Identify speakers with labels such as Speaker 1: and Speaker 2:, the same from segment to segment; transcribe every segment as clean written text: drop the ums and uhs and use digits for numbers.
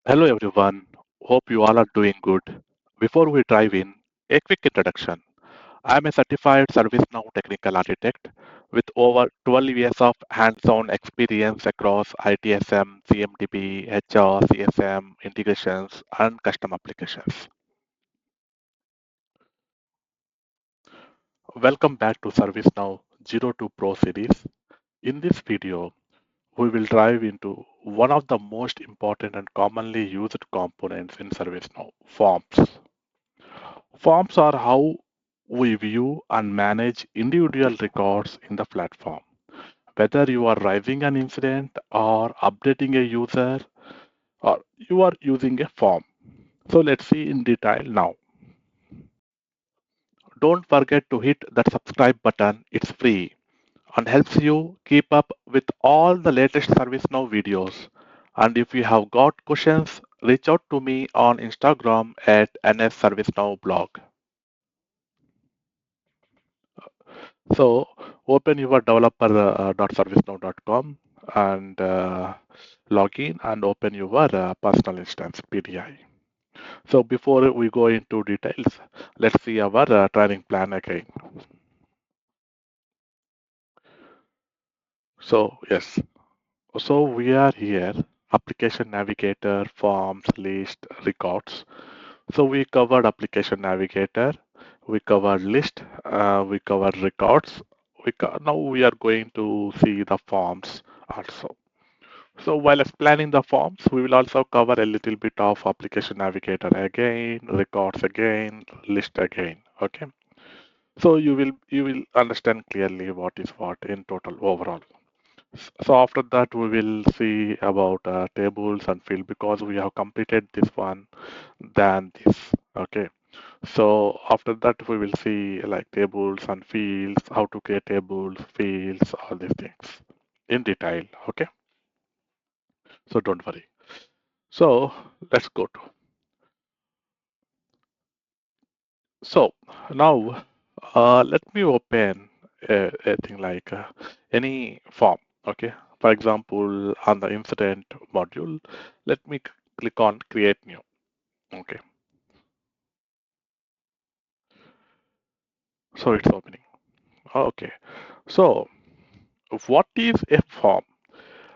Speaker 1: Hello everyone, hope you all are doing good. Before we dive in, a quick introduction. I am a certified ServiceNow technical architect with over 12 years of hands-on experience across ITSM, CMDB, HR, CSM, integrations, and custom applications. Welcome back to ServiceNow 02 Pro series. In this video, we will dive into one of the most important and commonly used components in ServiceNow, forms. Forms are how we view and manage individual records in the platform. Whether you are raising an incident or updating a user or you are using a form. So let's see in detail now. Don't forget to hit that subscribe button. It's free and helps you keep up with all the latest ServiceNow videos. And if you have got questions, reach out to me on Instagram at NSServiceNowBlog. So open your developer.servicenow.com and log in and open your personal instance PDI. So before we go into details, let's see our training plan again. So yes, so we are here, Application Navigator, Forms, List, Records. So we covered Application Navigator, we covered List, we covered Records. Now we are going to see the forms also. So while explaining the forms, we will also cover a little bit of Application Navigator again, Records again, List again. Okay. So you will understand clearly what is what in total overall. So after that, we will see about tables and field because we have completed this one, than this. Okay. So after that, we will see like tables and fields, how to create tables, fields, all these things in detail. Okay. So don't worry. So let's go to. So now let me open a thing like any form. Okay. For example, on the incident module, let me click on create new. Okay. So it's opening. Okay. So what is a form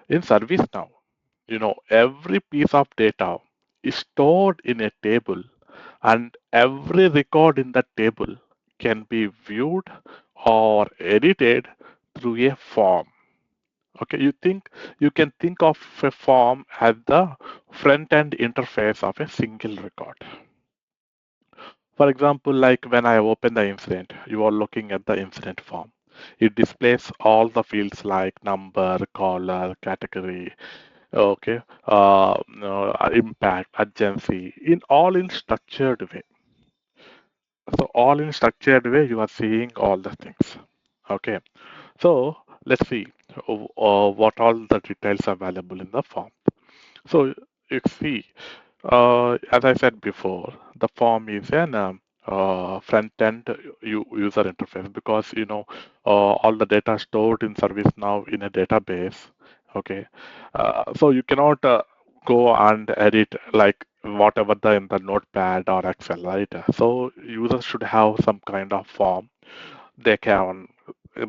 Speaker 1: in ServiceNow? Every piece of data is stored in a table and every record in that table can be viewed or edited through a form. Okay, you can think of a form as the front end interface of a single record. For example, like when I open the incident, you are looking at the incident form. It displays all the fields like number, caller, category, okay, impact, urgency, in all in structured way. So all in structured way, you are seeing all the things. Okay. So let's see what all the details are available in the form. So you see, as I said before, the form is an front-end user interface because all the data stored in ServiceNow in a database. Okay, so you cannot go and edit like whatever in the Notepad or Excel, right? So users should have some kind of form they can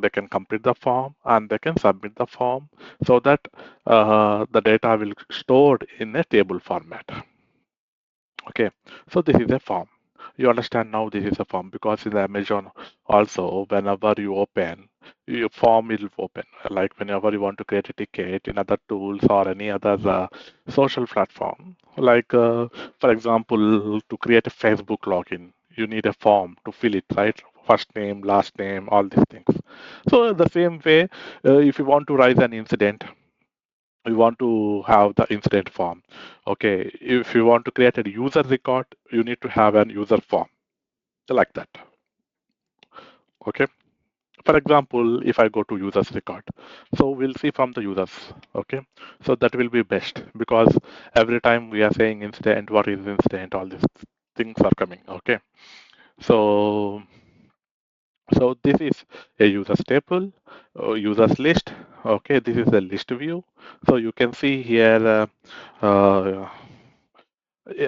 Speaker 1: they can complete the form and they can submit the form so that the data will stored in a table format. Okay, so this is a form. You understand now this is a form because in the Amazon also whenever you open your form will open like whenever you want to create a ticket in other tools or any other social platform like for example to create a Facebook login you need a form to fill it, right? First name, last name, all these things. So the same way if you want to raise an incident you want to have the incident form. Okay, if you want to create a user record, you need to have an user form like that. Okay. For example, if I go to users record, so we'll see from the users. Okay, so that will be best because every time we are saying incident, what is incident, all these things are coming. Okay, so this is a users table, users list. Okay, this is a list view. So you can see here.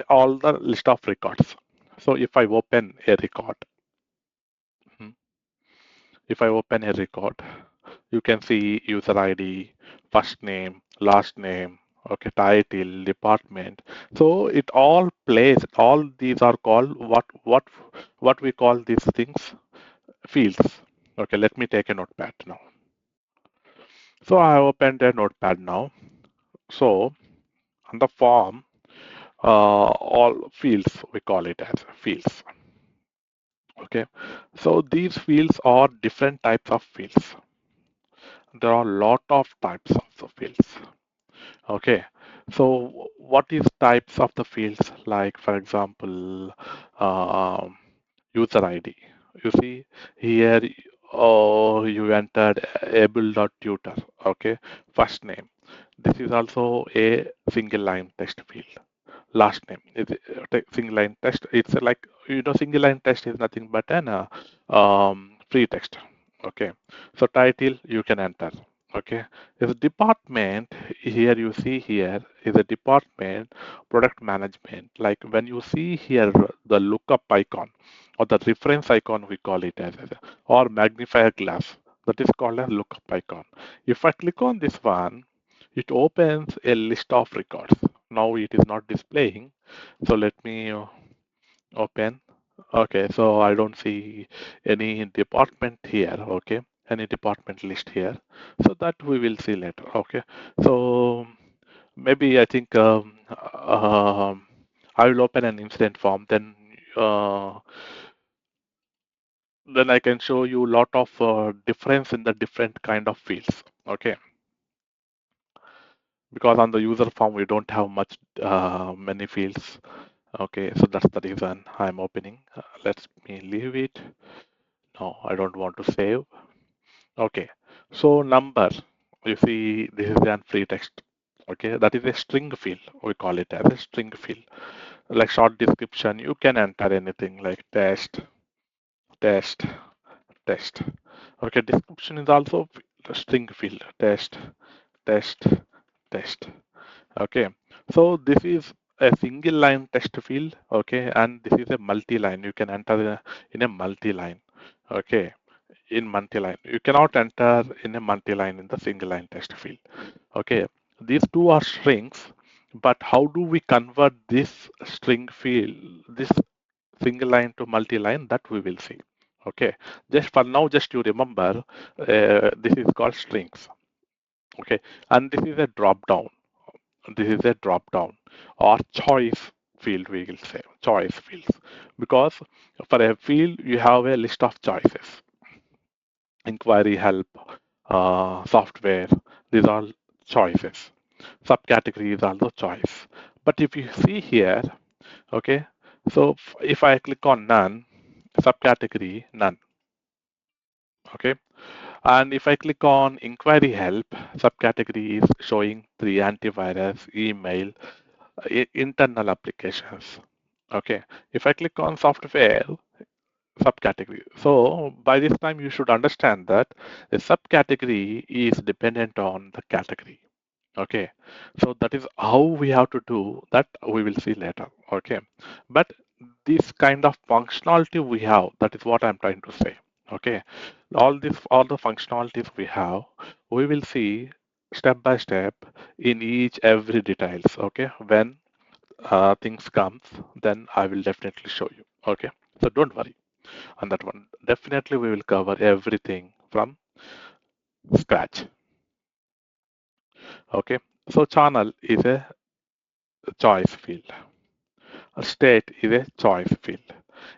Speaker 1: all the list of records. So if I open a record, hmm, if I open a record, you can see user ID, first name, last name, okay, title, department. So it all plays. All these are called what we call these things fields. Okay, let me take a notepad now. So I have opened a notepad now. So on the form, all fields we call it as fields. Okay, so these fields are different types of fields. There are a lot of types of the fields. Okay, so what is types of the fields? Like for example, um, user ID. You see here, oh, you entered able.tutor. Okay, first name. This is also a single line text field. Last name is single line text. It's like single line text is nothing but an free text. Okay, so title you can enter. Okay, is department here you see here is a department product management. Like when you see here the lookup icon or the reference icon we call it as or magnifier glass that is called a lookup icon. If I click on this one, it opens a list of records. Now it is not displaying. So let me open. Okay, so I don't see any department here. Okay, any department list here. So that we will see later. Okay, so maybe I think I will open an incident form. Then I can show you a lot of difference in the different kind of fields. Okay, because on the user form we don't have much many fields. Okay, so that's the reason I'm opening. Let me leave it. No, I don't want to save. Okay, so number, you see this is an free text. Okay, that is a string field. We call it as a string field. Like short description, you can enter anything like test, test, test. Okay, description is also a string field. Test, test, test. Okay, so this is a single line text field. Okay, and this is a multi-line. You can enter in a multi-line. Okay, in multi-line. You cannot enter in a multi-line in the single line text field. Okay, these two are strings, but how do we convert this string field, this single line to multi-line? That we will see. Okay, just for now, just you remember, this is called strings. Okay, and this is a drop down. This is a drop down or choice field, we will say choice fields, because for a field you have a list of choices: inquiry, help, software. These are choices. Subcategory is also choice. But if you see here, okay, so if I click on none, subcategory none. Okay, and if I click on inquiry help, subcategory is showing three: antivirus, email, internal applications. Okay, if I click on software, subcategory. So by this time you should understand that the subcategory is dependent on the category. Okay, so that is how we have to do that. We will see later. Okay, but this kind of functionality we have, that is what I'm trying to say. Okay, all the functionalities we have, we will see step by step in each every details. Okay, when things comes, then I will definitely show you. Okay, so don't worry on that one. Definitely we will cover everything from scratch. Okay, so channel is a choice field. State is a choice field.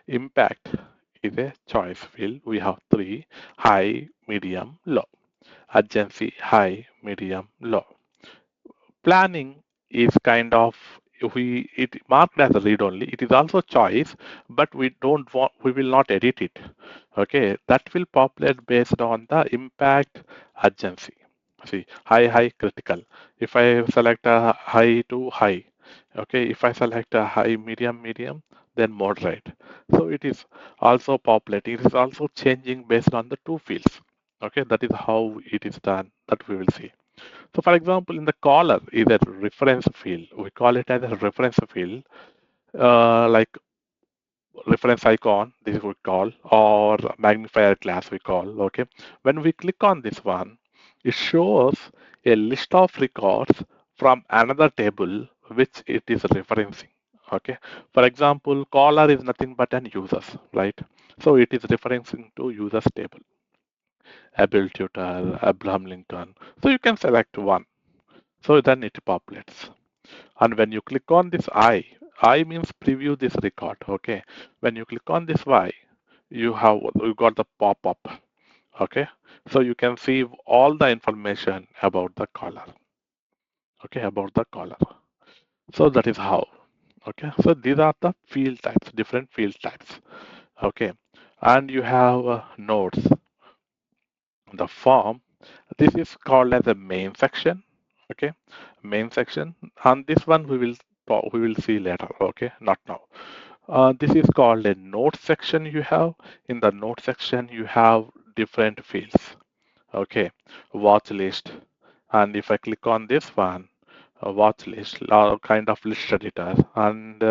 Speaker 1: Impact is a choice field. We have three: high, medium, low. Urgency, high, medium, low. Planning is kind of, we it marked as a read only. It is also choice, but we will not edit it. Okay, that will populate based on the impact, urgency. See, high, critical. If I select a high to high, okay, if I select a high, medium, then moderate. So it is also populating. It is also changing based on the two fields. Okay, that is how it is done. That we will see. So for example, in the caller is a reference field. We call it as a reference field. like reference icon, this we call, or magnifier class we call. Okay, when we click on this one, it shows a list of records from another table which it is referencing. Okay, for example, caller is nothing but an users, right? So it is referencing to users table, Abel Tutor, Abraham Lincoln. So you can select one. So then it populates. And when you click on this I means preview this record. Okay. When you click on this Y, you got the pop-up. Okay. So you can see all the information about the caller. Okay, about the caller. So that is how. Okay. So these are the field types, different field types. Okay. And you have nodes. The form. This is called as a main section. Okay. Main section. And this one we will see later. Okay. Not now. This is called a note section you have. In the note section, you have different fields. Okay, watch list. And if I click on this one, watch list, kind of list editor, and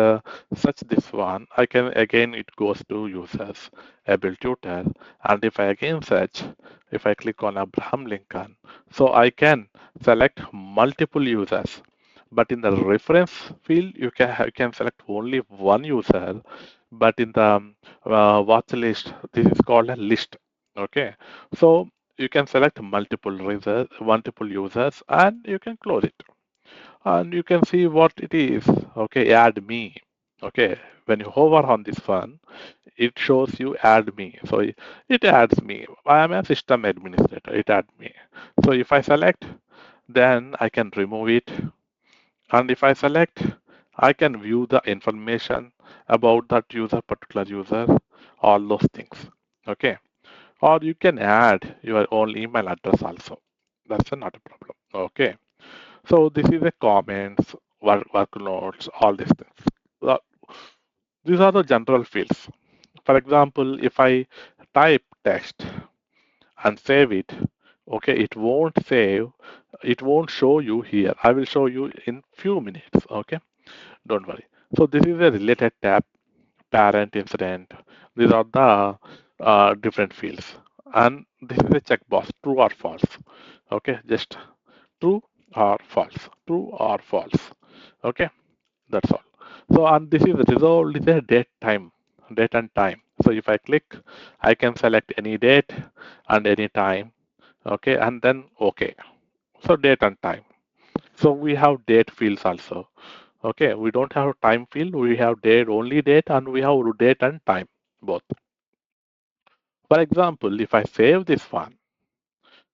Speaker 1: search this one, I can again it goes to users, able tutor. And if I again search, if I click on Abraham Lincoln, so I can select multiple users. But in the reference field, you can select only one user. But in the watch list, this is called a list. Okay, so you can select multiple users, and you can close it. And you can see what it is. Okay, add me. Okay, when you hover on this one, it shows you add me. So it adds me. I am a system administrator. It adds me. So if I select, then I can remove it. And if I select, I can view the information about that particular user, all those things. Okay. Or you can add your own email address also. That's not a problem. Okay. So this is a comments, work notes, all these things. Uh, These are the general fields. For example, if I type text and save it, okay, it won't show you here. I will show you in few minutes. Okay, don't worry. So this is a related tab, parent incident. These are the different fields. And this is a checkbox, true or false. Okay, just true or false, true or false. Okay, that's all. So, and this is resolved is a date and time. So if I click, I can select any date and any time. Okay, and then okay. So date and time. So we have date fields also. Okay, we don't have time field. We have date only date, and we have date and time both. For example, if I save this one,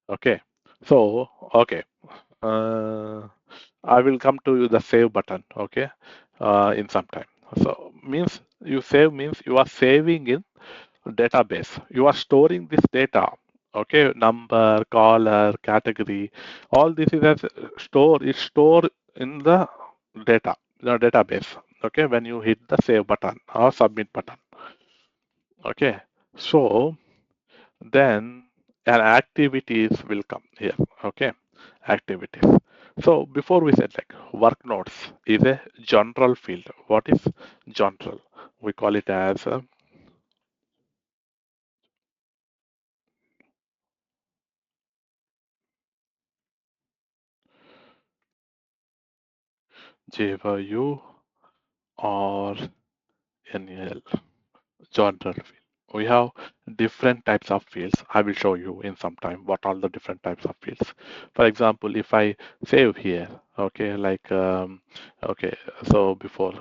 Speaker 1: okay. So okay, uh, I will come to the save button. Okay, in some time. So means you save means you are saving in database. You are storing this data. Okay, number, caller, category, all this is as store. It's stored in the database. Okay, when you hit the save button or submit button. Okay, so then an activities will come here. Okay, activities. So before we said like work notes is a general field. What is general? We call it as JVU or NL, general field. We have different types of fields. I will show you in some time what are the different types of fields. For example, if I save here, okay, like okay, so before,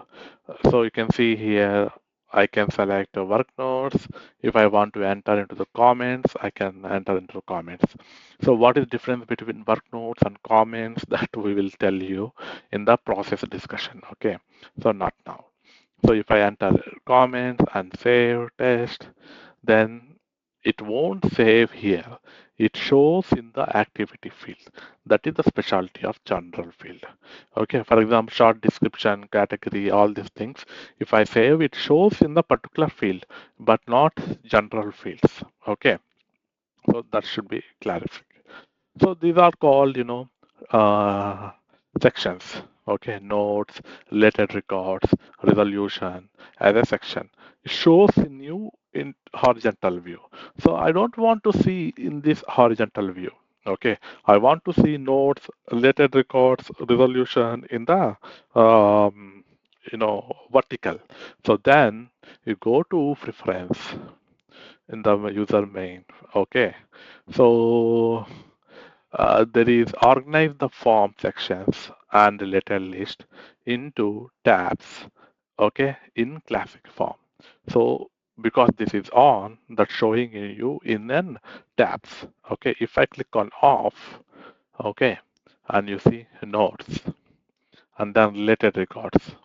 Speaker 1: so you can see here I can select work notes. If I want to enter into the comments, I can enter into the comments. So what is difference between work notes and comments that we will tell you in the process discussion. Okay, so not now. So if I enter comments and save test, then it won't save here. It shows in the activity field. That is the specialty of general field. Okay, for example, short description, category, all these things. If I save, it shows in the particular field, but not general fields. Okay, so that should be clarified. So these are called, uh, sections. Okay, notes, related records, resolution as a section. It shows in you in horizontal view. So I don't want to see in this horizontal view. Okay, I want to see notes, related records, resolution in the vertical. So then you go to preference in the user main. Okay, so there is organize the form sections and related list into tabs, okay, in classic form. So because this is on, that's showing you in an tabs. Okay, if I click on off, okay, and you see notes and then related records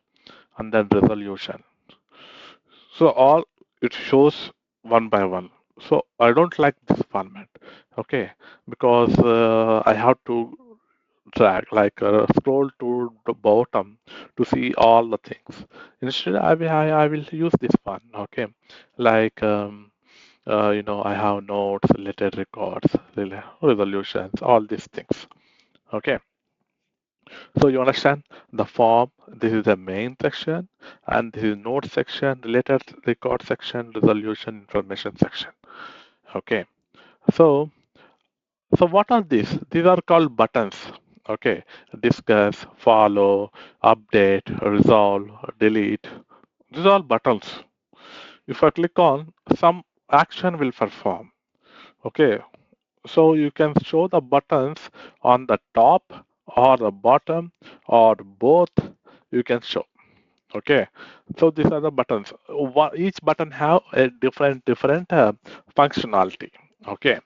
Speaker 1: and then resolution. So all it shows one by one. So I don't like this format, okay, because I have to drag, like scroll to the bottom to see all the things. Instead, I will use this one, okay, like I have notes, related records, resolutions, all these things, okay. So you understand the form. This is the main section, and this is note section, related record section, resolution information section. Okay. So what are these? These are called buttons. Okay. Discuss, follow, update, resolve, delete. These are buttons. If I click on, some action will perform. Okay. So you can show the buttons on the top or the bottom or both. You can show. Okay, so these are the buttons. Each button have a different functionality. Okay,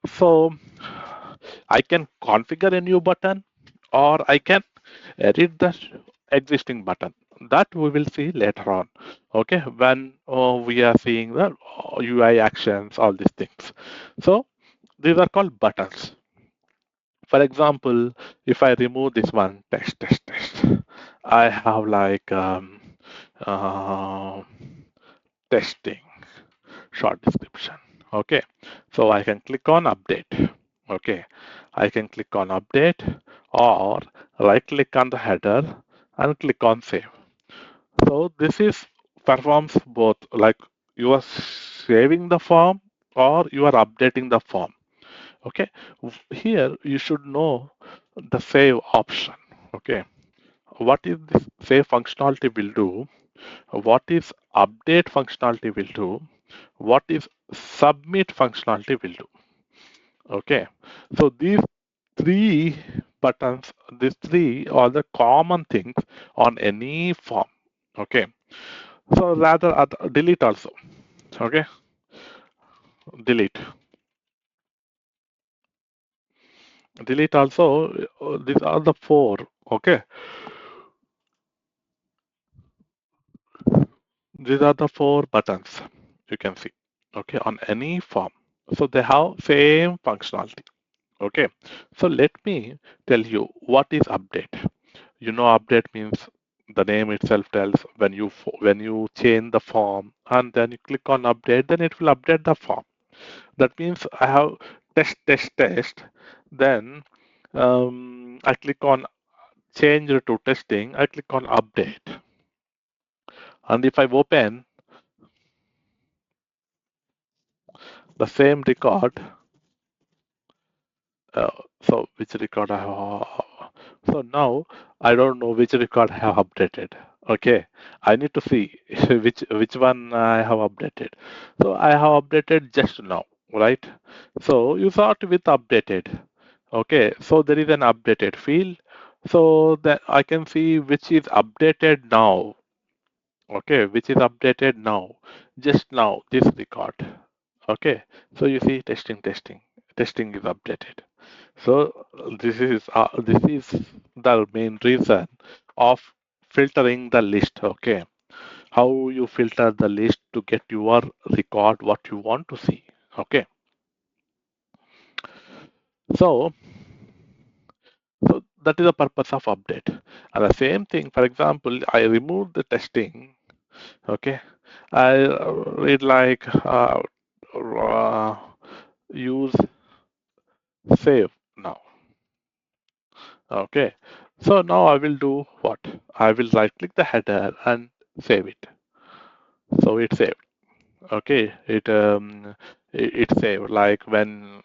Speaker 1: so I can configure a new button or I can edit the existing button. That we will see later on. Okay, when we are seeing the UI actions, all these things. So these are called buttons. For example, if I remove this one, test, I have like uh, testing short description. Okay, so I can click on update. Okay, I can click on update or right click on the header and click on save. So this is performs both, like you are saving the form or you are updating the form. Okay, here you should know the save option. Okay, what is this save functionality will do, what is update functionality will do, what is submit functionality will do. Okay, so these three buttons, these three are the common things on any form. Okay, so rather delete also. Okay, delete, delete also. These are the four. Okay, these are the four buttons you can see. Okay, on any form. So they have same functionality. Okay, so let me tell you what is update. You know, update means the name itself tells when you change the form and then you click on update, then it will update the form. That means I have test. Then I click on change to testing. I click on update, and if I open the same record, Uh, so which record I have? So now I don't know which record I have updated. Okay, I need to see which one I have updated. So I have updated just now, right? So you start with updated. Okay, so there is an updated field. So that I can see which is updated now. Okay, which is updated now, just now this record. Okay, so you see testing is updated. So this is the main reason of filtering the list. Okay, how you filter the list to get your record what you want to see. Okay, so that is the purpose of update. And the same thing, for example, I remove the testing. Okay, I read like uh, use save now. Okay, So now I will do what? I will right click the header and save it. So it's saved. Okay, it saved like when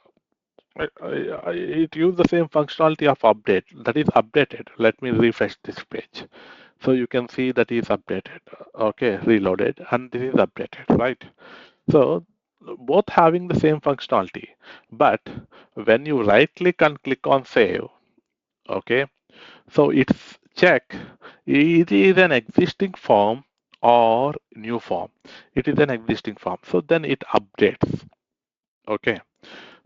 Speaker 1: it used the same functionality of update, that is updated. Let me refresh this page. So you can see that is updated. Okay, reloaded, and this is updated, right? So both having the same functionality, but when you right click and click on save, okay, so it's check it is an existing form or new form. It is an existing form. So then it updates. Okay.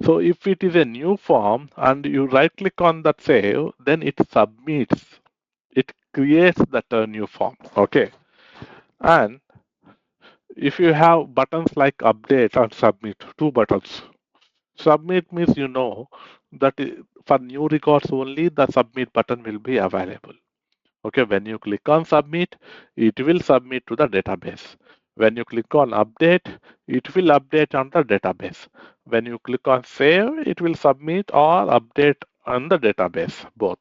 Speaker 1: So if it is a new form and you right click on that save, then it submits. It creates that new form. Okay. And if you have buttons like update and submit, two buttons. Submit means you know that for new records only the submit button will be available. Okay, when you click on submit, it will submit to the database. When you click on update, it will update on the database. When you click on save, it will submit or update on the database, both.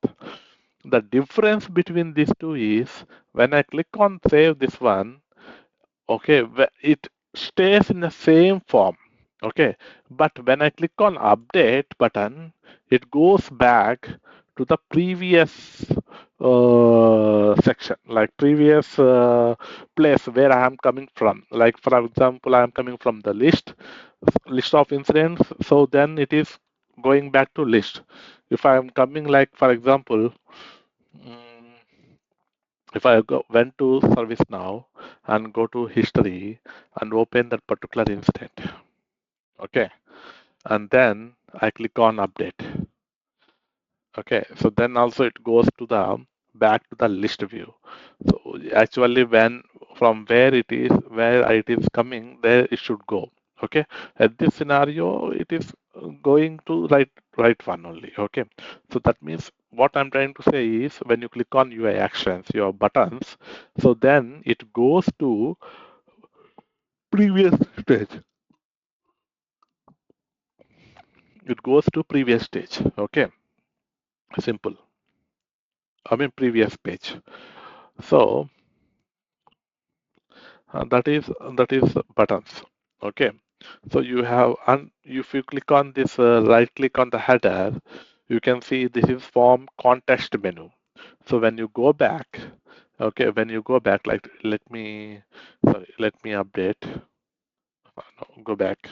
Speaker 1: The difference between these two is when I click on save this one, okay, it stays in the same form. Okay, but when I click on update button, it goes back to the previous section, like previous place where I am coming from. Like for example, I am coming from the list of incidents. So then it is going back to list. If I am coming, like for example, mm, if I went to ServiceNow and go to history and open that particular incident, okay, and then I click on update, okay, so then also it goes to the back to the list view. So actually, when from where it is coming, there it should go. Okay, at this scenario, it is going to right one only. Okay, so that means what I'm trying to say is when you click on UI actions, your buttons, so then it goes to previous stage. It goes to previous stage. Okay, simple. I mean previous page. So that is buttons. Okay, so you have, and if you click on this right click on the header, you can see this is form context menu. So when you go back, okay, when you go back, like let me update. No, go back.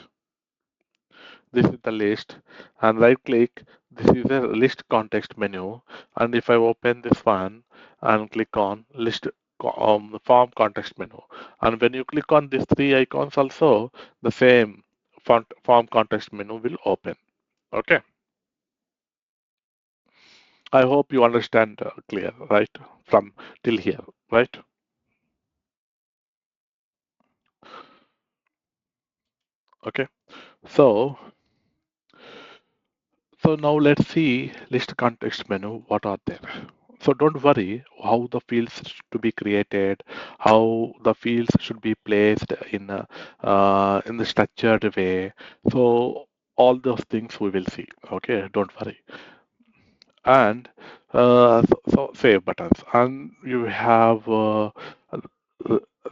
Speaker 1: This is the list, and right click, this is a list context menu, and if I open this one and click on list form context menu, and when you click on these three icons also, the same form context menu will open. Okay, I hope you understand clear, right, from till here, right? Okay, so now let's see list context menu. What are there? So don't worry how the fields to be created, how the fields should be placed in the structured way. So all those things we will see. Okay, don't worry. And so save buttons, and you have uh,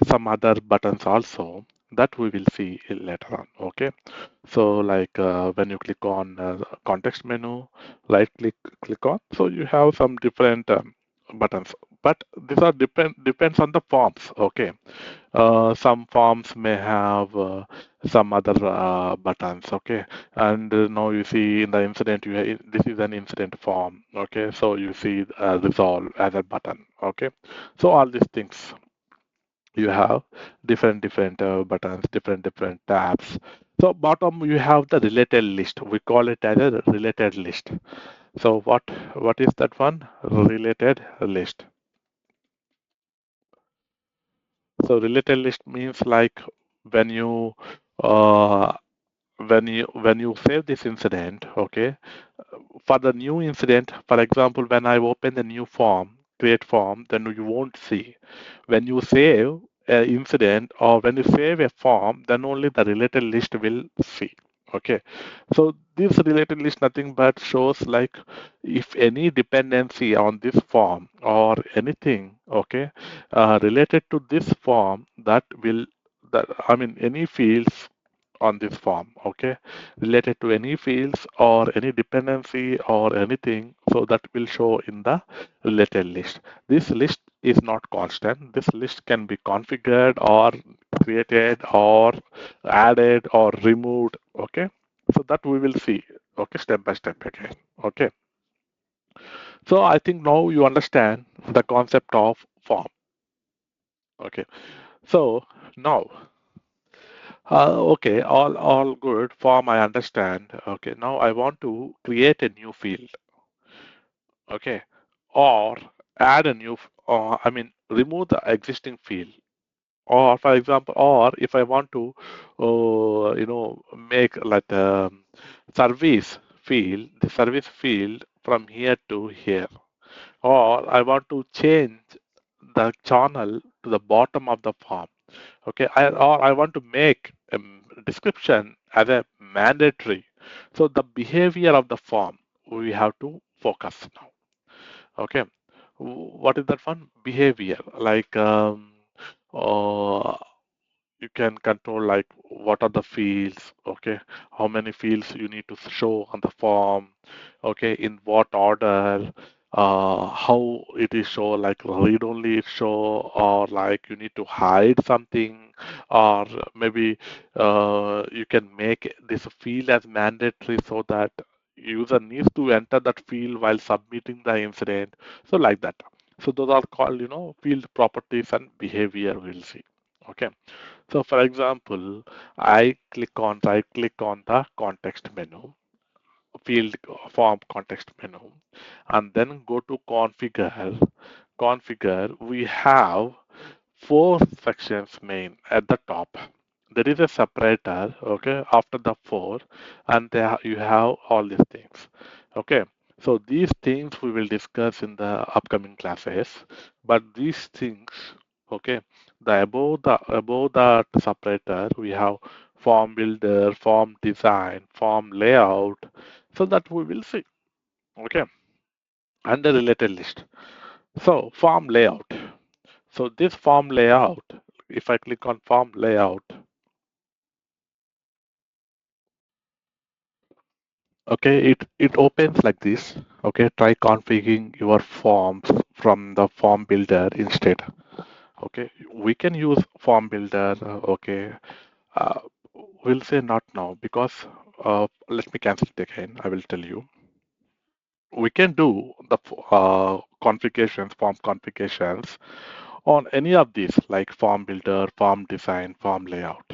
Speaker 1: some other buttons also that we will see later on. Okay, so like when you click on context menu, right click on, so you have some different buttons, but these are depends on the forms. Okay, some forms may have some other buttons. Okay, and now you see in the incident, this is an incident form. Okay, so you see resolve as a button. Okay, so all these things you have different buttons, different tabs. So bottom you have the related list. We call it as a related list. So what is that one? Related list. So related list means like when you uh, when you save this incident, okay, for the new incident, for example, when I open the new form, create form, then you won't see. When you save an incident or when you save a form, then only the related list will see. Okay, so this related list nothing but shows like if any dependency on this form or anything, okay, related to this form that will that I mean any fields on this form, okay, related to any fields or any dependency or anything, so that will show in the related list. This list is not constant. This list can be configured or created or added or removed, okay. So that we will see, okay, step by step again, okay. So I think now you understand the concept of form, okay. So now okay, all good. Form I understand. Okay, now I want to create a new field. Okay, or add a new. I mean, remove the existing field. Or for example, or if I want to, make like a service field, the service field from here to here. Or I want to change the channel to the bottom of the form. Okay, or I want to make a description as a mandatory. So the behavior of the form we have to focus now. Okay, what is that one? Behavior like uh, you can control like what are the fields, okay, how many fields you need to show on the form, okay, in what order, how it is show, like read only it show, or like you need to hide something, or maybe you can make this field as mandatory so that user needs to enter that field while submitting the incident, so like that. So those are called, field properties and behavior we'll see. Okay. So for example, I right click on the context menu, field form context menu, and then go to configure. Configure, we have four sections main at the top. There is a separator, okay, after the four, and there you have all these things. Okay, so these things we will discuss in the upcoming classes, but these things, okay, the above the separator we have form builder, form design, form layout, so that we will see, okay, and the related list. So form layout. So this form layout, if I click on form layout, okay, it opens like this. Okay, try configuring your forms from the form builder instead. Okay, we can use form builder. Okay, uh, we'll say not now because let me cancel it again. I will tell you. We can do the configurations, form configurations on any of these like form builder, form design, form layout.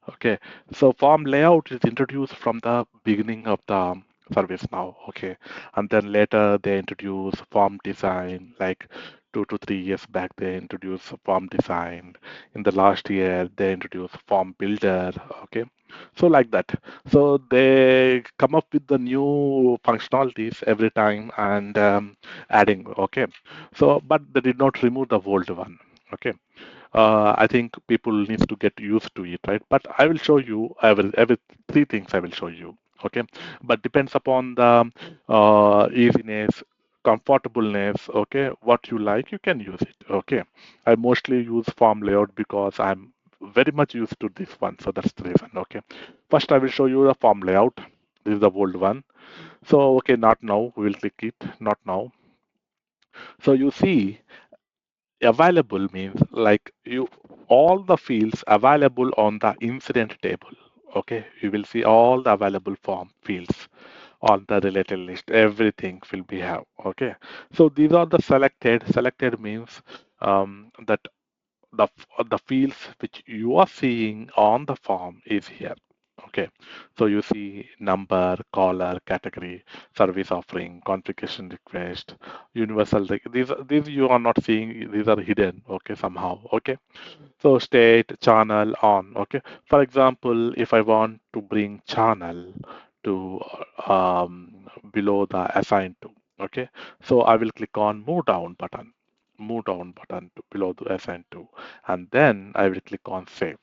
Speaker 1: Okay, so form layout is introduced from the beginning of the service now. Okay, and then later they introduce form design like 2 to 3 years back they introduced form design. In the last year they introduced form builder. Okay, so like that. So they come up with the new functionalities every time and adding. Okay, so but they did not remove the old one. Okay, I think people need to get used to it, right? But I will show you every three things I will show you. Okay, but depends upon the easiness, comfortableness. Okay, what you like, you can use it. Okay, I mostly use form layout because I'm very much used to this one, so that's the reason. Okay, first I will show you the form layout. This is the old one. So okay, not now. We will click it. Not now. So you see available means like you all the fields available on the incident table. Okay, you will see all the available form fields on the related list. Everything will be have. Okay, so these are the selected. Selected means that the fields which you are seeing on the form is here. Okay, so you see number, caller, category, service offering, configuration request, universal. These you are not seeing. These are hidden. Okay, somehow. Okay, so state channel on. Okay, for example, if I want to bring channel to below the assign to. Okay, so I will click on move down button. Move down button to below the assign to, and then I will click on save.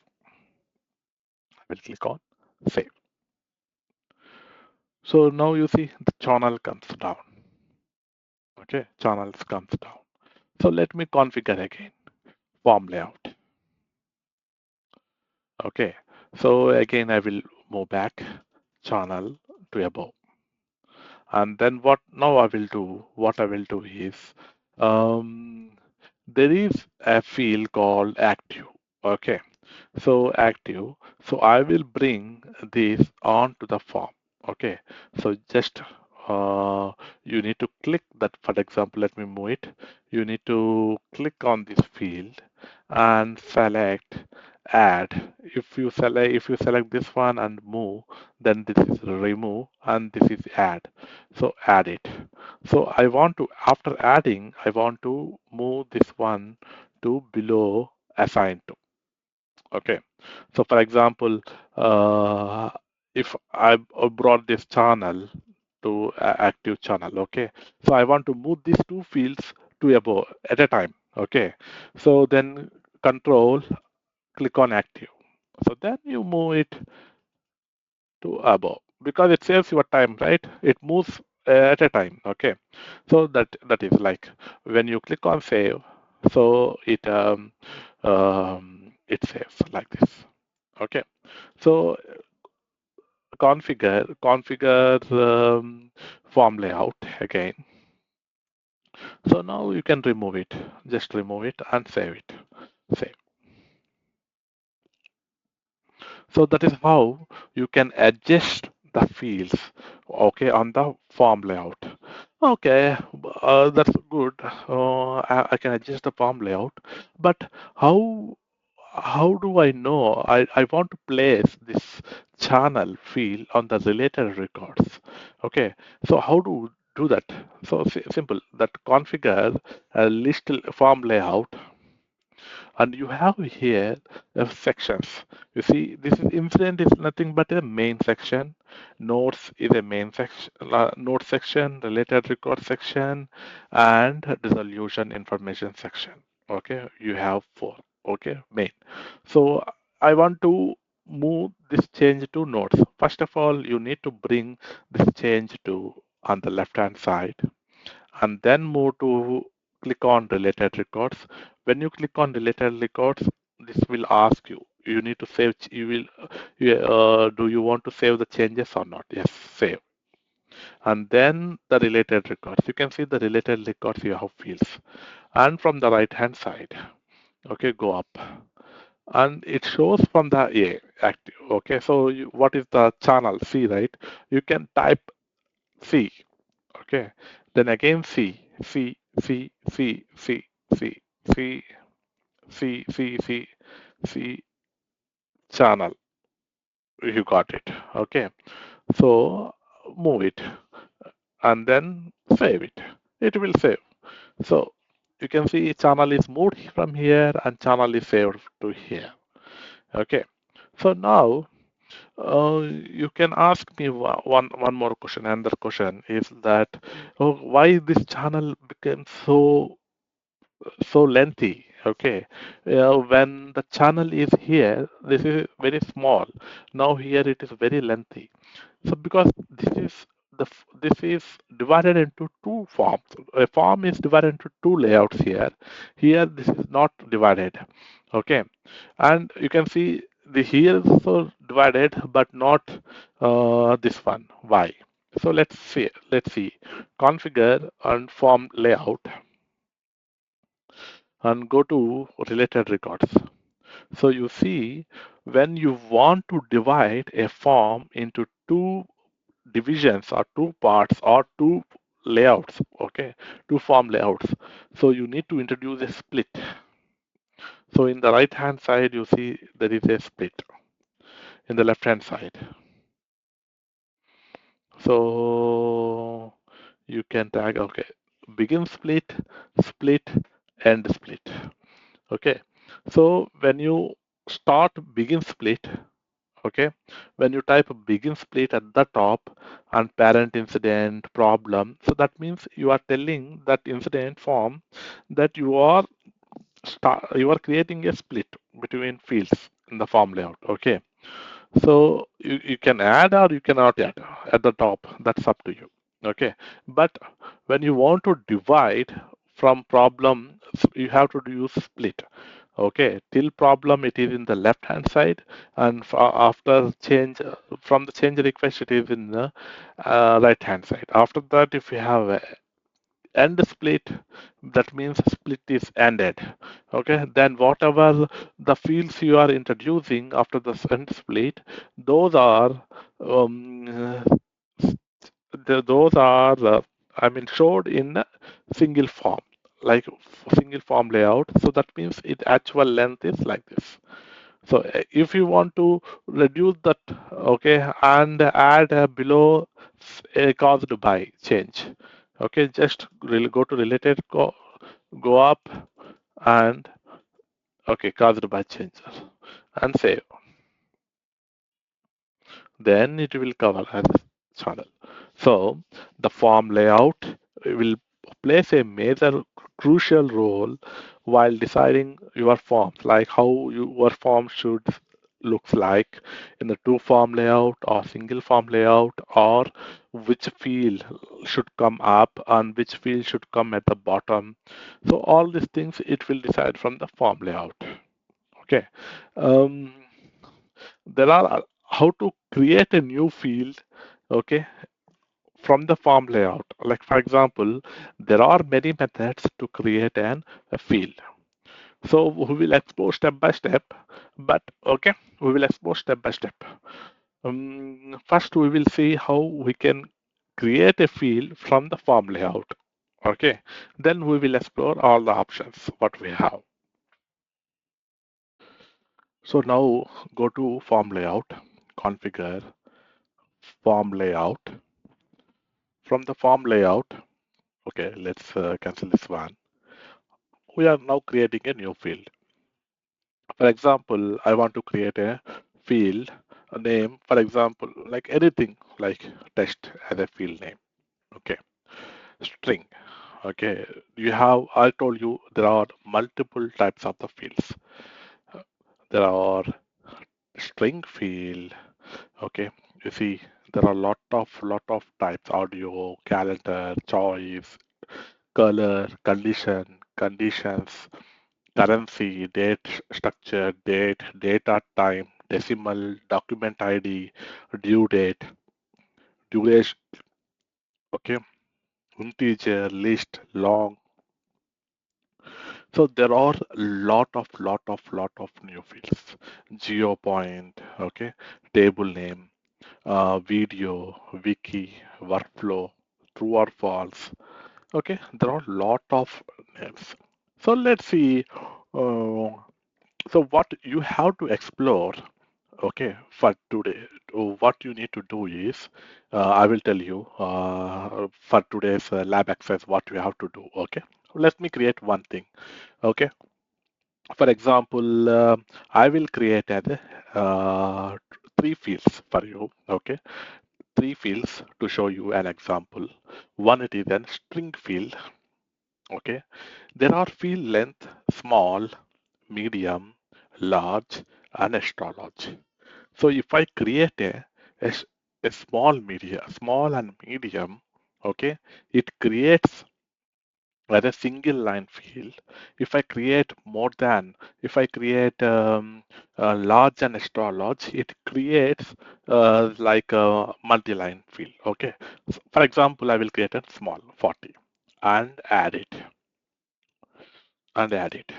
Speaker 1: I will click on save. So now you see the channel comes down. Okay, channels comes down. So let me configure again form layout. Okay, so again I will move back channel to above. And then what now I will do, what I will do is, um, there is a field called active. Okay, so active. So I will bring this onto the form. Okay, so just you need to click that. For example, let me move it. You need to click on this field and select add. If you select this one and move, then this is remove and this is add. So add it. So I want to, after adding, I want to move this one to below assign to. Okay. So for example, uh, if I brought this channel to active channel, okay. So I want to move these two fields to above at a time. Okay. So then control, click on active. So then you move it to above because it saves your time, right? It moves at a time. Okay, so that is like when you click on save, so it saves like this. Okay, so configure form layout again. So now you can remove it. Just remove it and save it. Save. So that is how you can adjust the fields, okay, on the form layout. Okay, that's good. I can adjust the form layout, but how do I know? I want to place this channel field on the related records. Okay, so how to do that? So simple. That configure a list form layout, and you have here sections. You see, this is incident is nothing but a main section. Notes is a main section, note section, related record section, and resolution information section. Okay, you have four. Okay, main. So I want to move this change to notes. First of all, you need to bring this change to on the left hand side and then move to click on related records. When you click on related records, this will ask you, you need to save, do you want to save the changes or not? Yes, save. And then the related records. You can see the related records you have fields. And from the right hand side, okay, go up. And it shows from the A active. Okay, so what is the channel C, right? You can type C. Okay, then again C, C, C, C, C, C, C, C, C, C, C, channel. You got it. Okay, so move it and then save it. It will save. So you can see channel is moved from here and channel is saved to here. Okay, so now you can ask me one more question. Another question is that, oh, why this channel became so lengthy. Okay, when the channel is here, this is very small. Now here it is very lengthy. So because this is divided into two forms. A form is divided into two layouts here. Here this is not divided. Okay, and you can see the here is also divided, but not this one. Why? So let's see. Let's see. Configure and form layout and go to related records. So you see, when you want to divide a form into two divisions or two parts or two layouts, okay, two form layouts, so you need to introduce a split. So in the right hand side, you see there is a split in the left hand side. So you can tag, okay, begin split, split, end split. Okay, so when you start begin split, okay, when you type begin split at the top and parent incident problem, so that means you are telling that incident form that you are creating a split between fields in the form layout. Okay, So you can add or you cannot add at the top. That's up to you. Okay. But when you want to divide from problem, you have to use split. Okay. Till problem, it is in the left hand side, and after change from the change request, it is in the right hand side. After that, if you have a end split, that means split is ended. Okay, then whatever the fields you are introducing after the end split, those are um, those are I mean showed in a single form, like single form layout. So that means its actual length is like this. So if you want to reduce that, okay, and add below caused by change, okay, just go to related, go up, and okay, caused by change, and save. Then it will cover as channel. So the form layout will plays a major crucial role while deciding your forms, like how your form should looks like in the two form layout or single form layout, or which field should come up and which field should come at the bottom. So all these things it will decide from the form layout. Okay. Um, there are how to create a new field, okay, from the form layout. Like for example, there are many methods to create a field. So we will explore step by step, but okay, we will explore step by step. First, we will see how we can create a field from the form layout. Okay, then we will explore all the options what we have. So now go to form layout, configure form layout. From the form layout, okay, let's cancel this one. We are now creating a new field. For example, I want to create a field, a name, for example, like anything like text as a field name. Okay, string. Okay, you have, I told you there are multiple types of the fields. There are string field. Okay, you see, there are lot of types: audio, calendar, choice, color, conditions, currency, date, structure, date, data time, decimal, document ID, due date, duration, okay, integer, list, long. So there are lot of new fields. Geo point, okay, table name, video, wiki, workflow, true or false. Okay, there are lot of names. So let's see. Uh, so what you have to explore, okay, for today, what you need to do is, I will tell you for today's lab access what you have to do. Okay, let me create one thing. Okay, for example, I will create three fields for you. Okay, three fields to show you an example. One, it is a string field. Okay, there are field length small, medium, large, and extra large. So if I create a small and medium, okay, it creates as a single line field. If I create more than, if I create a large and extra large, it creates like a multi-line field. Okay. So for example, I will create a small 40 and add it and add it.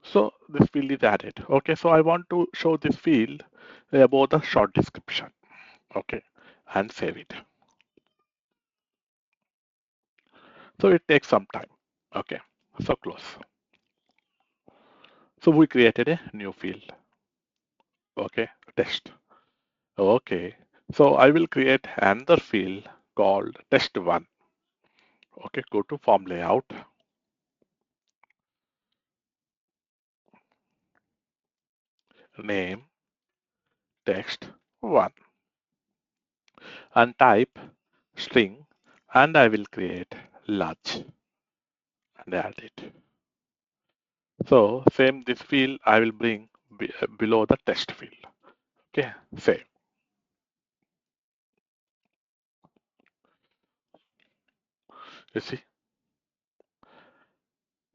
Speaker 1: So this field is added. Okay. So I want to show this field about the short description. Okay. And save it. So it takes some time. Okay. So close. So we created a new field. Okay. Test. Okay, so I will create another field called test1. Okay, go to form layout, name text1, and type string, and I will create large and add it. So same this field I will bring below the test field. Okay, save. You see.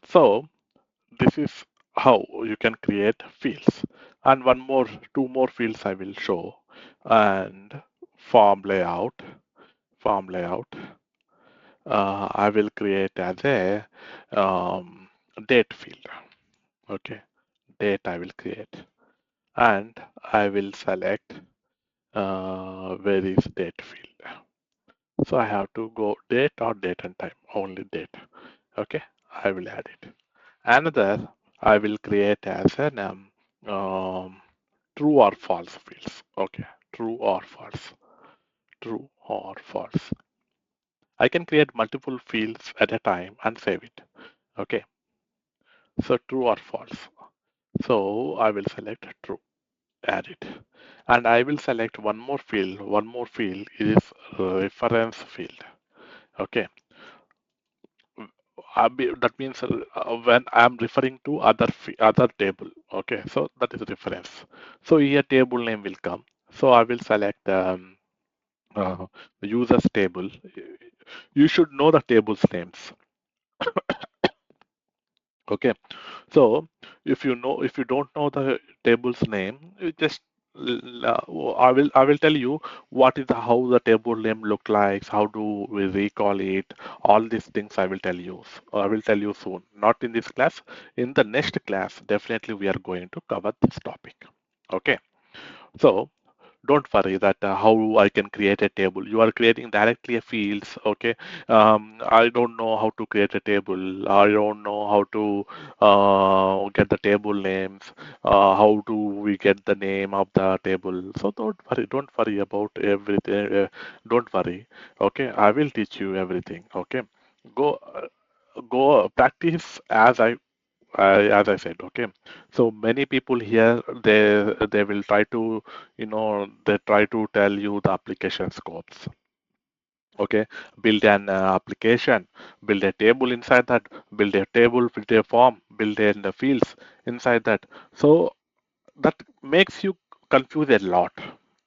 Speaker 1: So this is how you can create fields. And two more fields I will show. And form layout, form layout. I will create as a date field. Okay, date I will create, and I will select where is date field. So I have to go date or date and time, only date. Okay, I will add it. Another I will create as an true or false fields. Okay, true or false, true or false. I can create multiple fields at a time and save it. Okay, so true or false. So I will select true, add it. And I will select one more field. One more field is reference field. Okay, that means when I'm referring to other table. Okay, so that is reference. So here table name will come. So I will select uh, users table. You should know the tables names. Okay, so if you don't know the table's name, you just I will tell you what is how the table name look like, how do we recall it, all these things I will tell you soon. Not in this class. In the next class, definitely we are going to cover this topic. Okay, so don't worry that how I can create a table. You are creating directly a fields. Okay. I don't know how to create a table. I don't know how to get the table names. How do we get the name of the table? So don't worry. Don't worry about everything. Don't worry. Okay. I will teach you everything. Okay. Go. Go practice as I said, okay. So many people here they will try to, they try to tell you the application scopes. Okay, build an application, build a table inside that, build a table, build a form, build in the fields inside that. So that makes you confuse a lot.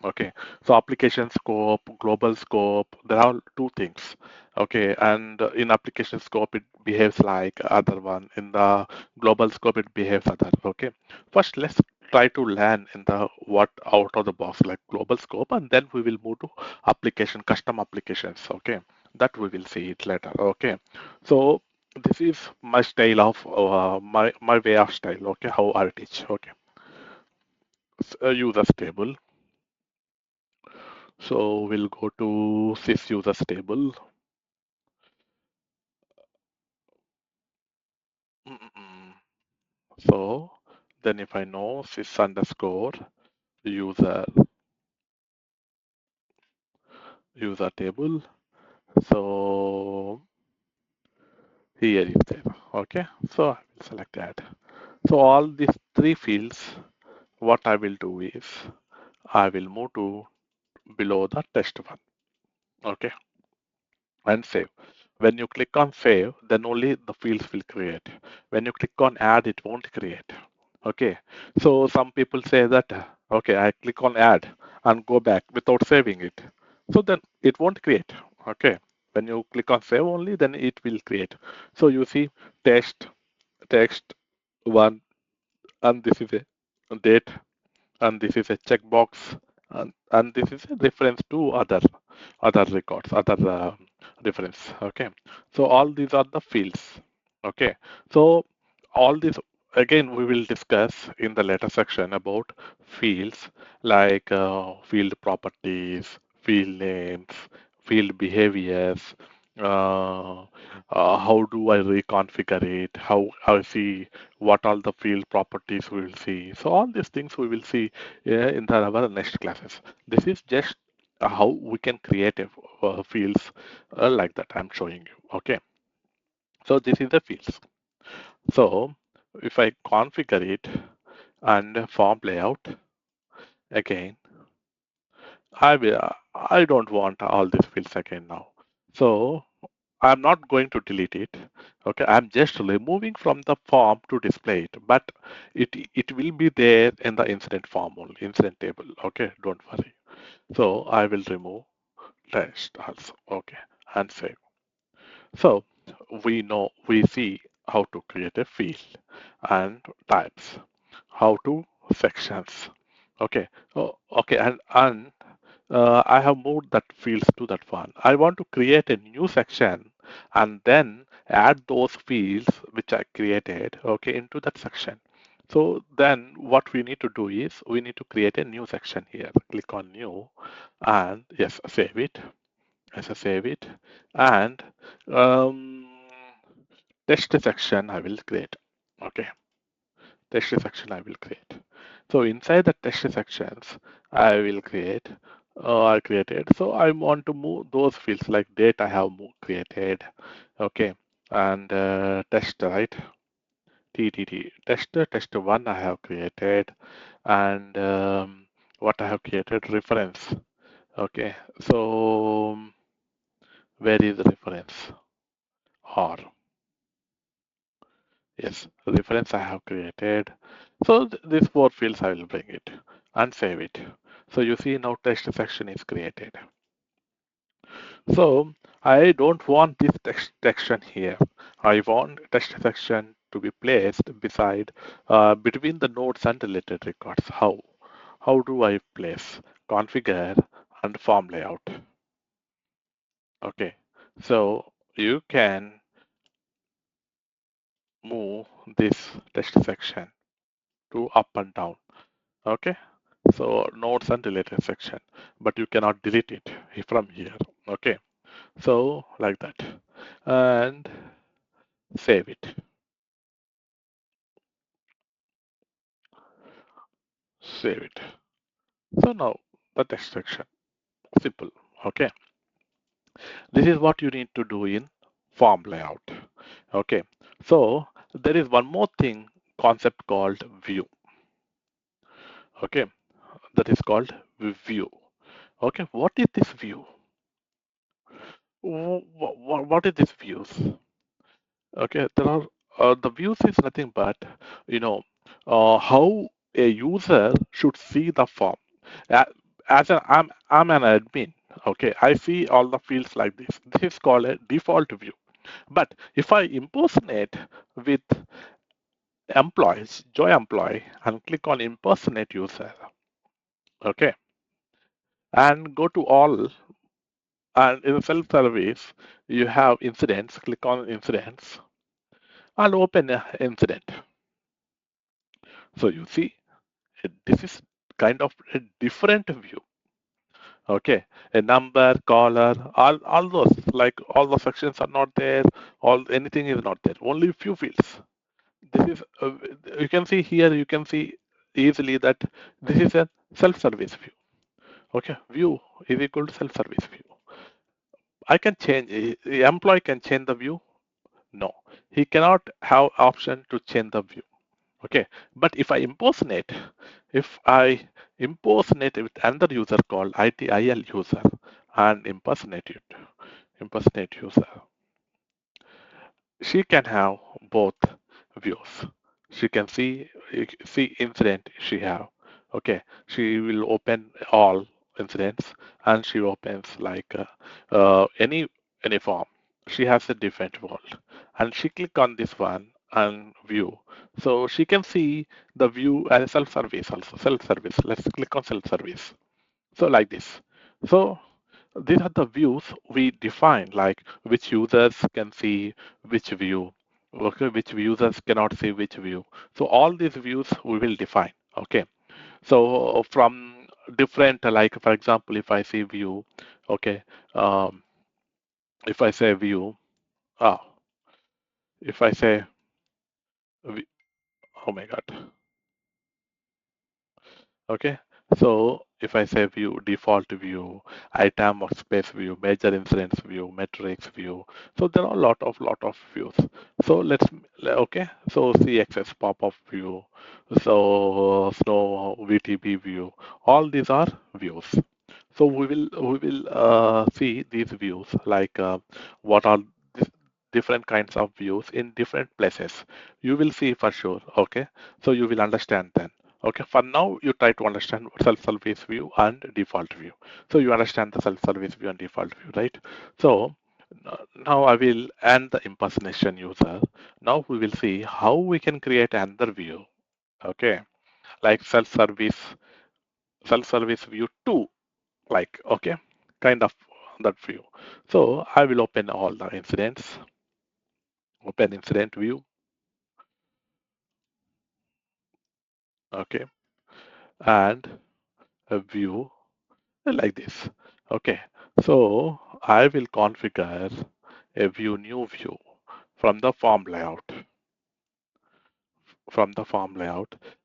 Speaker 1: Okay, so application scope, global scope, there are two things. Okay, and in application scope it behaves like other one. In the global scope it behaves other. Okay, first let's try to learn in the what out of the box like global scope, and then we will move to application custom applications. Okay, that we will see it later. Okay, so this is my style of my way of style. Okay, how I teach. Okay, users table. So we'll go to sys users table. Mm-mm. So then if I know sys underscore user user table, so here is there. Okay, so I will select that. So all these three fields, what I will do is I will move to below the test one. Okay, and save. When you click on save, then only the fields will create. When you click on add, it won't create. Okay, so some people say that, okay, I click on add and go back without saving it. So then it won't create. Okay, when you click on save only, then it will create. So you see text one, and this is a date, and this is a checkbox, and this is a reference to other records, other reference. Okay, so all these are the fields. Okay, so all these again we will discuss in the later section about fields like field properties, field names, field behaviors. How do I reconfigure it? How I see what all the field properties we will see. So all these things we will see in our next classes. This is just how we can create a, fields like that I'm showing you. Okay, so this is the fields. So if I configure it and form layout again, I don't want all these fields again now. So I'm not going to delete it. Okay, I'm just removing from the form to display it, but it will be there in the incident form only, incident table. Okay, don't worry. So I will remove test also. Okay, and save. So we see how to create a field and types, how to sections. Okay. Okay, and I have moved that fields to that one. I want to create a new section and then add those fields which I created, okay, into that section. So then what we need to do is we need to create a new section here. Click on new and yes, save it. Yes, I save it. And um, test section I will create. Okay, test section I will create. So inside the test sections, I will create, I created. So I want to move those fields like date I have created. Okay, and test, right? Test one I have created, and what I have created reference. Okay, so where is the reference? Or yes, reference I have created. So these four fields I will bring it and save it. So you see now test section is created. So I don't want this text section here. I want test section to be placed beside between the nodes and related records. How? How do I place configure and form layout? Okay. So you can move this test section to up and down. Okay. So nodes and related section, but you cannot delete it from here. Okay. So like that. And save it. Save it. So now the text section, simple. Okay, this is what you need to do in form layout. Okay, so there is one more thing concept called view. Okay, that is called view. Okay, what is this view? What is this views? Okay, there are the views is nothing but you know how a user should see the form. A- As I'm an admin, okay, I see all the fields like this. This is called a default view. But if I impersonate with employees, joy employee, and click on impersonate user, okay, and go to all, and in self-service, you have incidents. Click on incidents and open an incident. So you see this is kind of a different view. Okay, a number, caller, all those like all the sections are not there. All anything is not there. Only few fields. This is you can see here. You can see easily that this is a self-service view. Okay, view is equal to self-service view. I can change. The employee can change the view. No, he cannot have option to change the view. Okay, but if I impersonate with another user called ITIL user and impersonate user, she can have both views. She can see incident she have. Okay, she will open all incidents and she opens like any form. She has a different world, and she click on this one and view. So she can see the view as self-service also. Self-service. Let's click on self-service. So like this. So these are the views we define, like which users can see which view, okay, which users cannot see which view. So all these views we will define. Okay. So from different, like for example, if I see view, okay, um, if I say view, oh, if I say, oh my God. Okay, so if I say view, default view, item or space view, major incidents view, metrics view, so there are a lot of views. So okay, so CXS pop-up view, so Snow VTB view, all these are views. So we will see these views like what are different kinds of views in different places. You will see for sure. Okay, so you will understand then. Okay, for now you try to understand self-service view and default view. So you understand the self-service view and default view, right? So now I will end the impersonation user. Now we will see how we can create another view. Okay, like self-service view 2, like, okay, kind of that view. So I will open all the incidents, open incident view. Okay, and a view like this. Okay, so I will configure a new view from the form layout.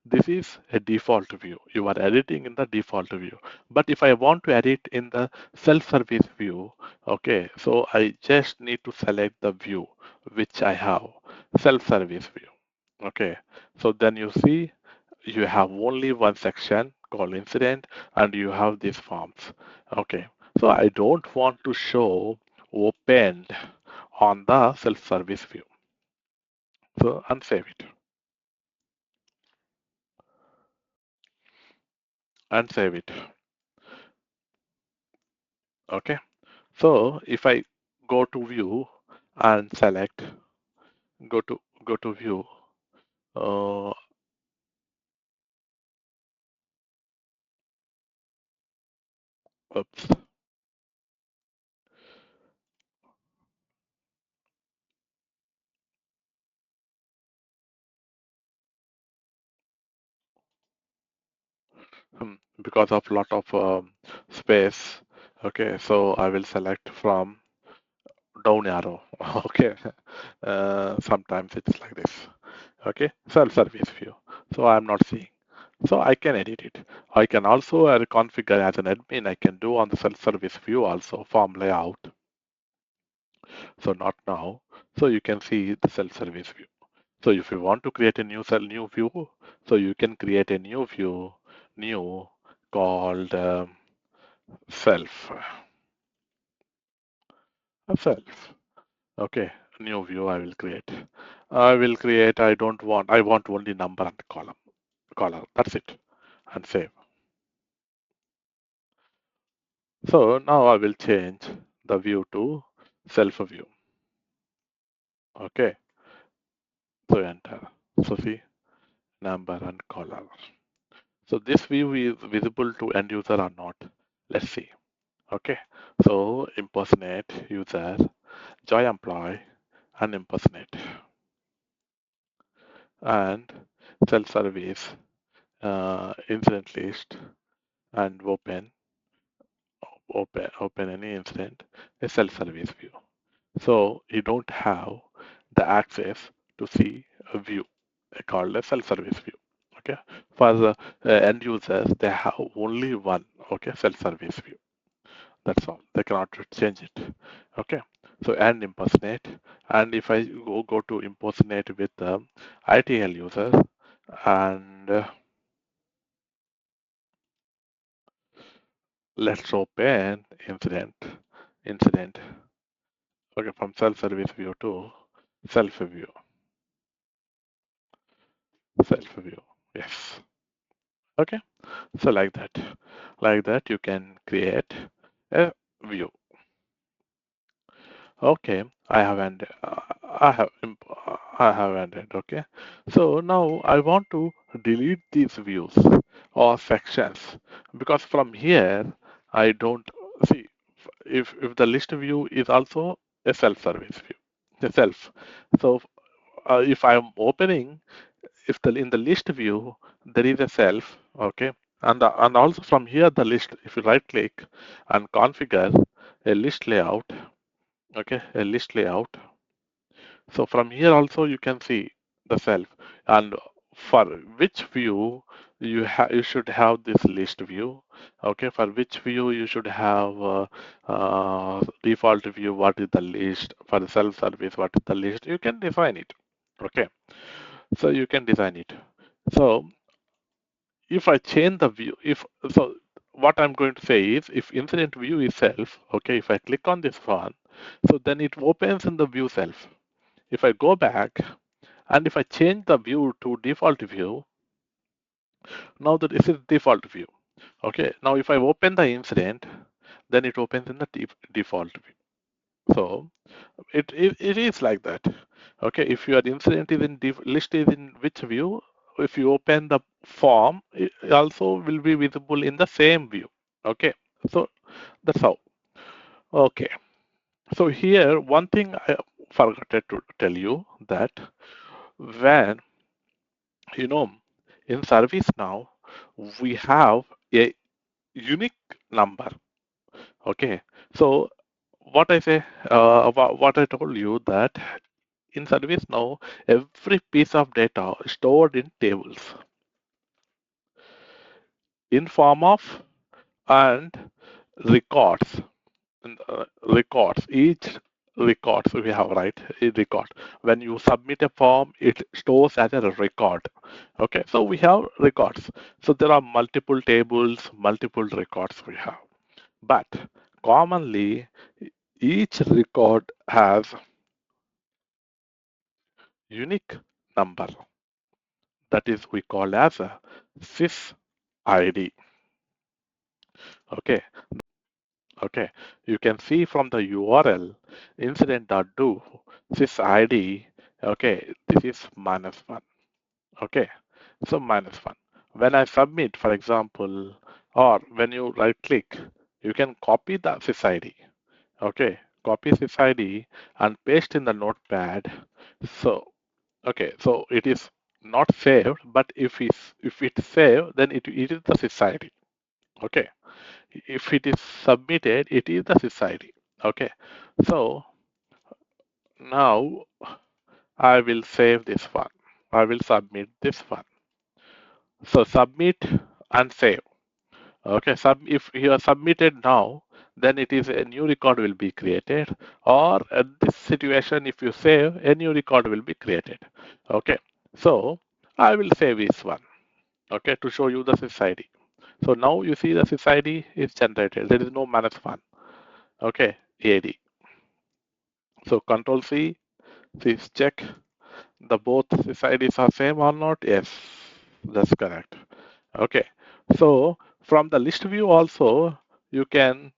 Speaker 1: This is a default view. You are editing in the default view. But if I want to edit in the self-service view, okay, so I just need to select the view which I have, self-service view. Okay, so then you see you have only one section called incident and you have these forms. Okay, so I don't want to show opened on the self-service view. So unsave it. Unsave it. Okay. So if I go to view and select, go to view, uh, oops, because of lot of space. Okay, so I will select from down arrow. Okay, sometimes it's like this. Okay, self-service view. So I'm not seeing. So I can edit it. I can also configure as an admin. I can do on the self-service view also form layout. So not now. So you can see the self-service view. So if you want to create a new view, so you can create a new view, new called self, self. Okay, new view I will create. I don't want, I want only number and color. That's it, and save. So now I will change the view to self view. Okay, so enter. So see, number and color. So this view is visible to end user or not. Let's see. Okay, so impersonate user, join employee, and impersonate, and self-service, incident list, and open any incident, a self-service view. So you don't have the access to see a view called a self-service view. Okay, for the end users, they have only one. Okay, self-service view. That's all. They cannot change it. Okay. So and impersonate. And if I go to impersonate with the ITL user and let's open incident. Okay, from self-service view to self-view. Self-view. Yes. Okay. So like that you can create a view. Okay, I have ended. I have ended. Okay, so now I want to delete these views or sections because from here I don't see if the list view is also a self-service view, the self. So if I am opening, if the in the list view there is a self, okay, and also from here the list. If you right click and configure a list layout. Okay, a list layout. So from here also you can see the self and for which view you should have this list view. Okay, for which view you should have default view, what is the list, for the self service what is the list, you can define it. Okay, so you can design it. So if I change the view, if so, what I'm going to say is if incident view is self, okay, if I click on this one, so then it opens in the view self. if I go back and if I change the view to default view, now that this is default view. Okay, now if I open the incident, then it opens in the default view. So it is like that. Okay, if your incident is in list is in which view, if you open the form, it also will be visible in the same view. Okay, so that's how. Okay, so here one thing I forgot to tell you that when you know in ServiceNow we have a unique number. Okay, so what I say, what I told you that in ServiceNow, every piece of data is stored in tables in form of and records. And, records. Each records we have, right? A record. When you submit a form, it stores as a record. Okay, so we have records. So there are multiple tables, multiple records we have. But commonly, each record has unique number that is we call as a sys ID. Okay, okay. You can see from the URL incident.do sys ID. Okay, this is -1. Okay, so -1. When I submit, for example, or when you right click, you can copy the sys ID. Okay, copy sys ID and paste in the notepad. So okay, so it is not saved, but if it's saved, then it is the sys ID. Okay, if it is submitted, it is the sys ID. Okay, so now I will save this one. I will submit this one. So submit and save. Okay, if you are submitted now, then it is a new record will be created. Or at this situation, if you save, a new record will be created. Okay, so I will save this one. Okay, to show you the sys ID. So now you see the sys ID is generated. There is no -1. Okay, AD. So Control C, please check the both sys IDs are same or not. Yes, that's correct. Okay, so from the list view also you can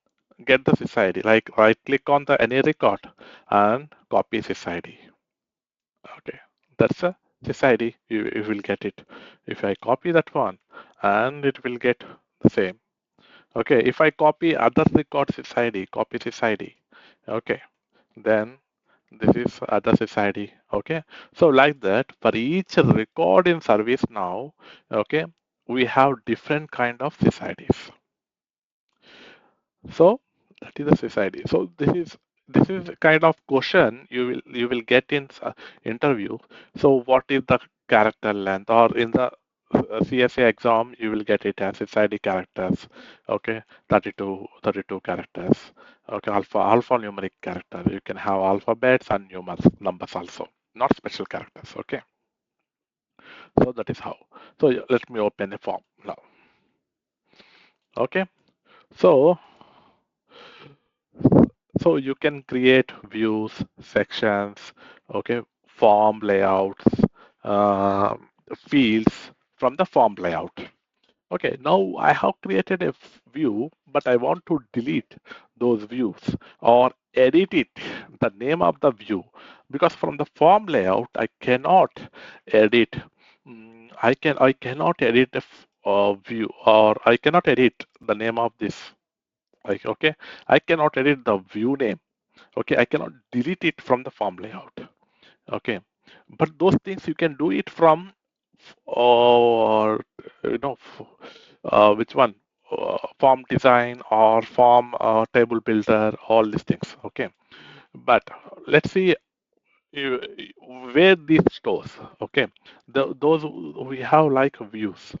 Speaker 1: get the sys ID. Like right click on the any record and copy sys ID. Okay, that's a sys ID. You will get it. If I copy that one, and it will get the same. Okay, if I copy other record sys ID, copy sys ID. Okay, then this is other sys ID. Okay, so like that for each record in ServiceNow, okay, we have different kind of sys IDs. So that is the sys ID. So this is a kind of question you will get in interview. So what is the character length, or in the CSA exam you will get it as sys ID characters. Okay, 32 characters. Okay, alphanumeric character. You can have alphabets and numbers also, not special characters. Okay, so that is how. So let me open a form now. Okay, so so you can create views, sections, okay, form layouts, fields from the form layout. Okay, now I have created a view, but I want to delete those views or edit it, the name of the view, because from the form layout I cannot edit. I cannot edit a view, or I cannot edit the name of this. Like, okay, I cannot edit the view name. Okay, I cannot delete it from the form layout. Okay, but those things you can do it from, or which one, form design or form table builder, all these things. Okay, but let's see you, where these stores. Okay, those we have like views.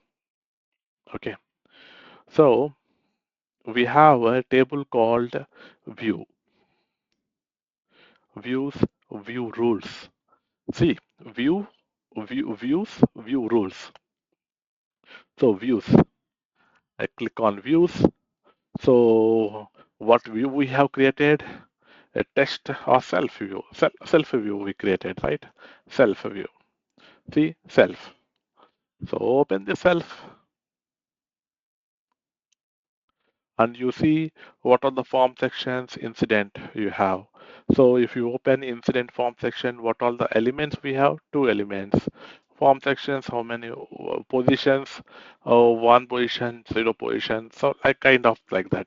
Speaker 1: Okay, so we have a table called view, views, view rules. See, view rules. So views, I click on views. So what view we have created? a test or self view. Self view we created, right? Self view. See, self. So open the self and you see what are the form sections incident you have. So if you open incident form section, what are the elements we have? Two elements. Form sections, how many positions? One position, zero position. So like kind of like that.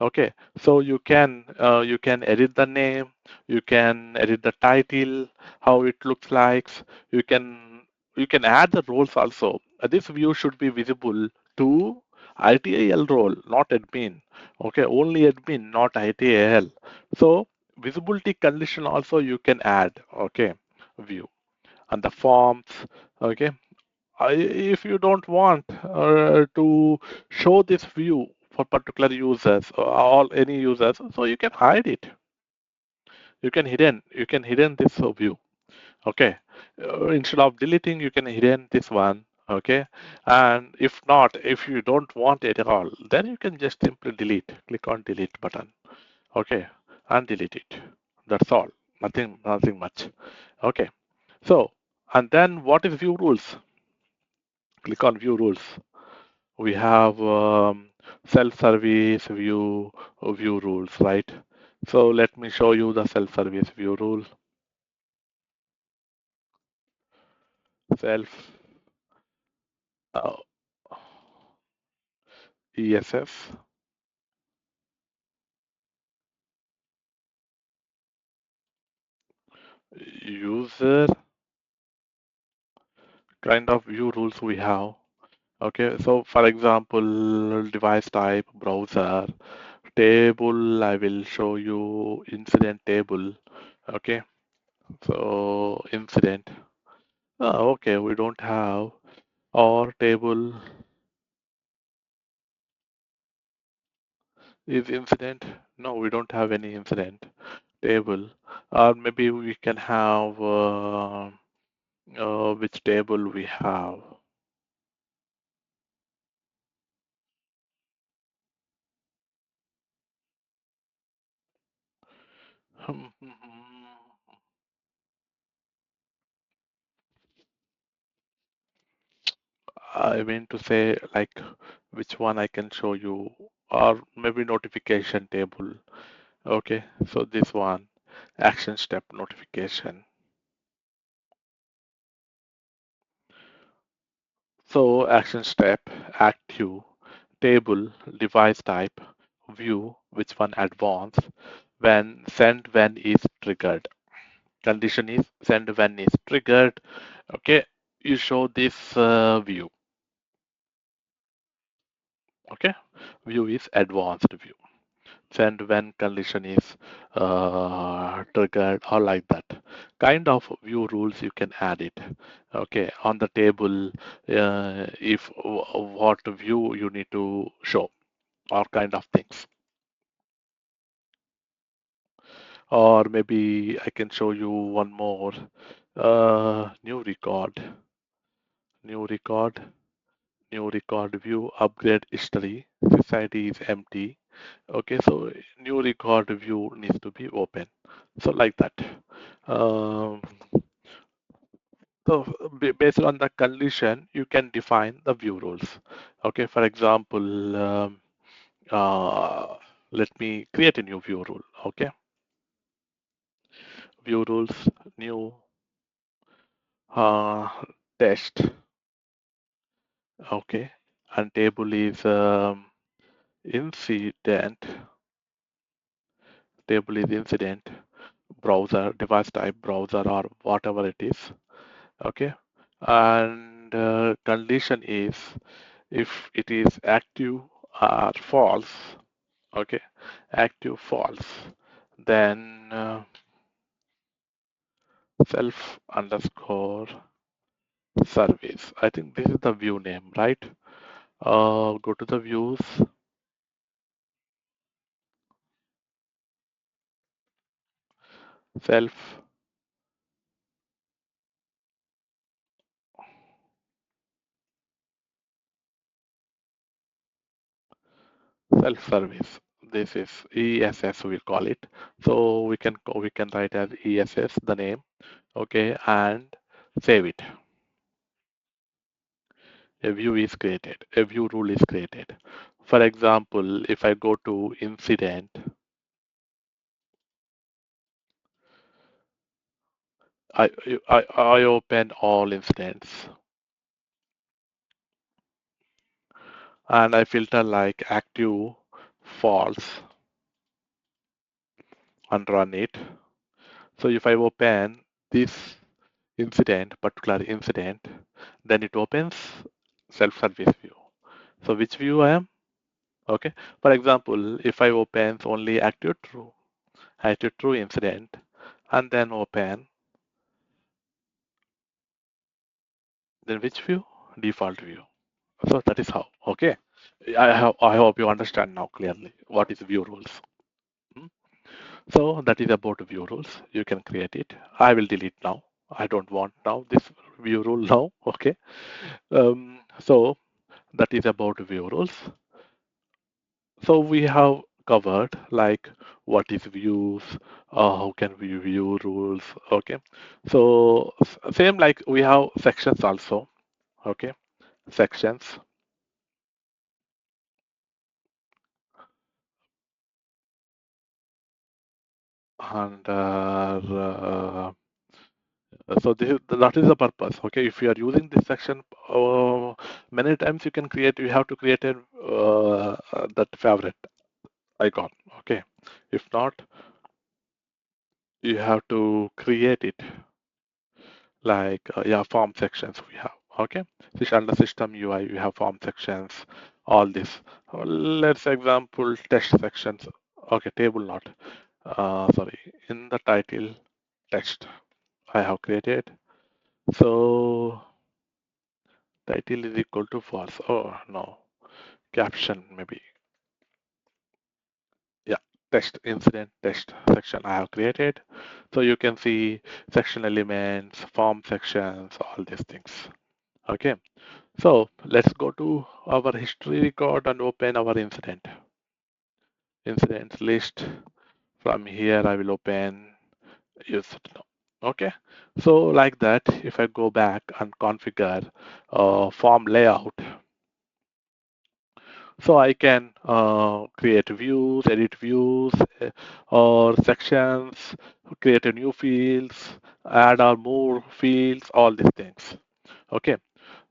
Speaker 1: Okay, so you can edit the name, you can edit the title, how it looks like. You can you can add the roles also. This view should be visible to ITIL role, not admin. Okay, only admin, not ITIL. So visibility condition also you can add. Okay, view and the forms. Okay, if you don't want to show this view for particular users or all any users, so you can hide it. You can hidden this view. Okay, instead of deleting, you can hidden this one. Okay, and if not, if you don't want it at all, then you can just simply delete. Click on delete button. Okay, and delete it. That's all. Nothing much. Okay, so and then what is view rules? Click on view rules. We have self-service view rules, right? So let me show you the self-service view rule. Self uh, ESS user kind of view rules we have. Okay, so for example, device type, browser, table, I will show you incident table. Okay, so incident. Okay, we don't have or table is incident. No, we don't have any incident table. Or maybe we can have which table we have. I mean to say like which one I can show you or maybe notification table. Okay, so this one action step notification. So action step active table device type view which one advanced when send when is triggered. Condition is send when is triggered. Okay, you show this view. Okay, view is advanced view. Send when condition is triggered or like that. Kind of view rules you can add it. Okay, on the table, if what view you need to show or kind of things. Or maybe I can show you one more. New record, new record, new record view, upgrade history. This ID is empty. Okay, so new record view needs to be open. So like that. Um, so based on the condition, you can define the view rules. Okay, for example, uh, let me create a new view rule. Okay, view rules, new uh, test. Okay, and table is incident. Table is incident. Browser, device type, browser, or whatever it is. Okay, and condition is if it is active or false. Okay, active false, then self underscore service. I think this is the view name, right? Go to the views, self self service. this is ESS, we call it. So we can write as ESS the name, okay, and save it. A view is created. A view rule is created. For example, if I go to incident, I I open all incidents and I filter like active, false, and run it. So if I open this particular incident, then it opens self-service view. So which view I am? Okay. For example, if I open only active true incident, and then open, then which view? Default view. So that is how. Okay. I hope you understand now clearly what is view rules. Hmm? So that is about view rules. You can create it. I will delete now. I don't want now this view rule now. Okay. So that is about view rules. So we have covered like what is views, how can we view rules. Okay. So same like we have sections also. Okay. Sections and so that is the purpose. Okay, if you are using this section, many times you have to create a that favorite icon. Okay, if not, you have to create it like yeah, form sections we have. Okay, under system UI, we have form sections, all this. Let's example test sections. Okay, table not. Sorry, in the title text I have created. So title is equal to false. Oh no, caption maybe. Yeah, test incident test section I have created. So you can see section elements, form sections, all these things. Okay, so let's go to our history record and open our incidents list. From here, I will open use it now. Okay, so like that, if I go back and configure form layout, so I can create views, edit views, or sections, create a new fields, add or move fields, all these things. Okay,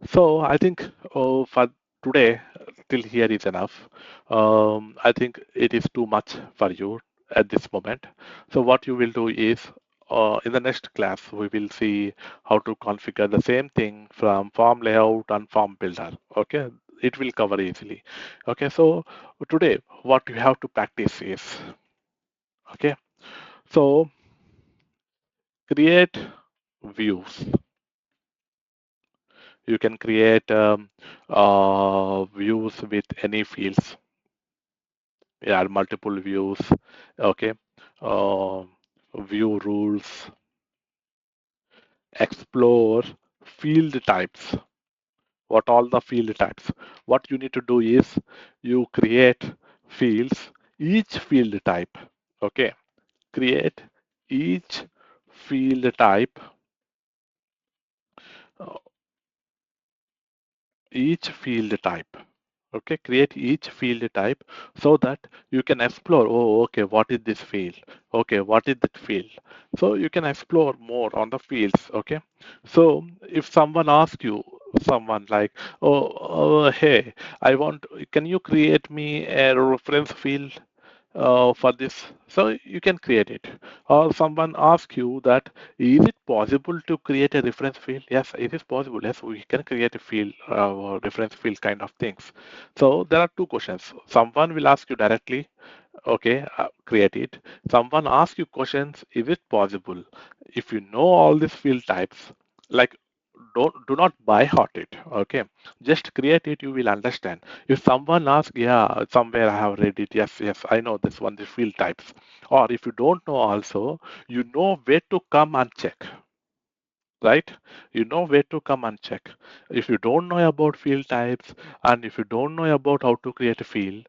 Speaker 1: so I think for today, till here is enough. I think it is too much for you at this moment. So what you will do is, in the next class, we will see how to configure the same thing from form layout and form builder. Okay, it will cover easily. Okay, so today what you have to practice is, okay, so create views. You can create views with any fields. Yeah, multiple views. Okay. Uh, View rules. Explore field types. What all the field types? What you need to do is you create fields, each field type. Okay. Create each field type. uh, each field type. Okay, create each field type so that you can explore, oh, okay, what is this field? Okay, what is that field? So you can explore more on the fields. Okay, so if someone asks you, someone like, hey, can you create me a reference field for this? So you can create it. Or someone asks you that, is it possible to create a reference field? Yes, it is possible. Yes, we can create a field or reference field kind of things. So there are two questions. Someone will ask you directly, okay, create it. Someone asks you questions, is it possible? If you know all these field types, like do not by heart it. Okay, just create it, you will understand. If someone asks, yeah, somewhere I have read it, yes, I know this one, the field types. Or if you don't know also, you know where to come and check. right? You know where to come and check. If you don't know about field types and if you don't know about how to create a field,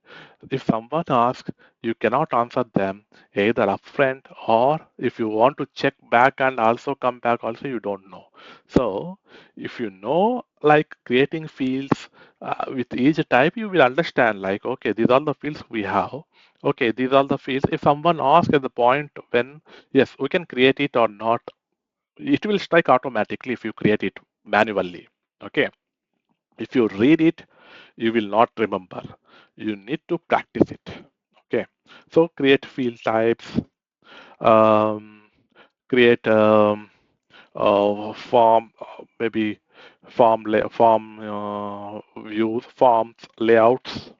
Speaker 1: if someone asks, you cannot answer them either upfront or if you want to check back and also come back, also you don't know. So if you know like creating fields with each type, you will understand like, okay, these are the fields we have. Okay, these are the fields. If someone asks at the point when, yes, we can create it or not, it will strike automatically if you create it manually. Okay. If you read it, you will not remember. You need to practice it. Okay. So create field types, um, create form, maybe form views, forms, layouts.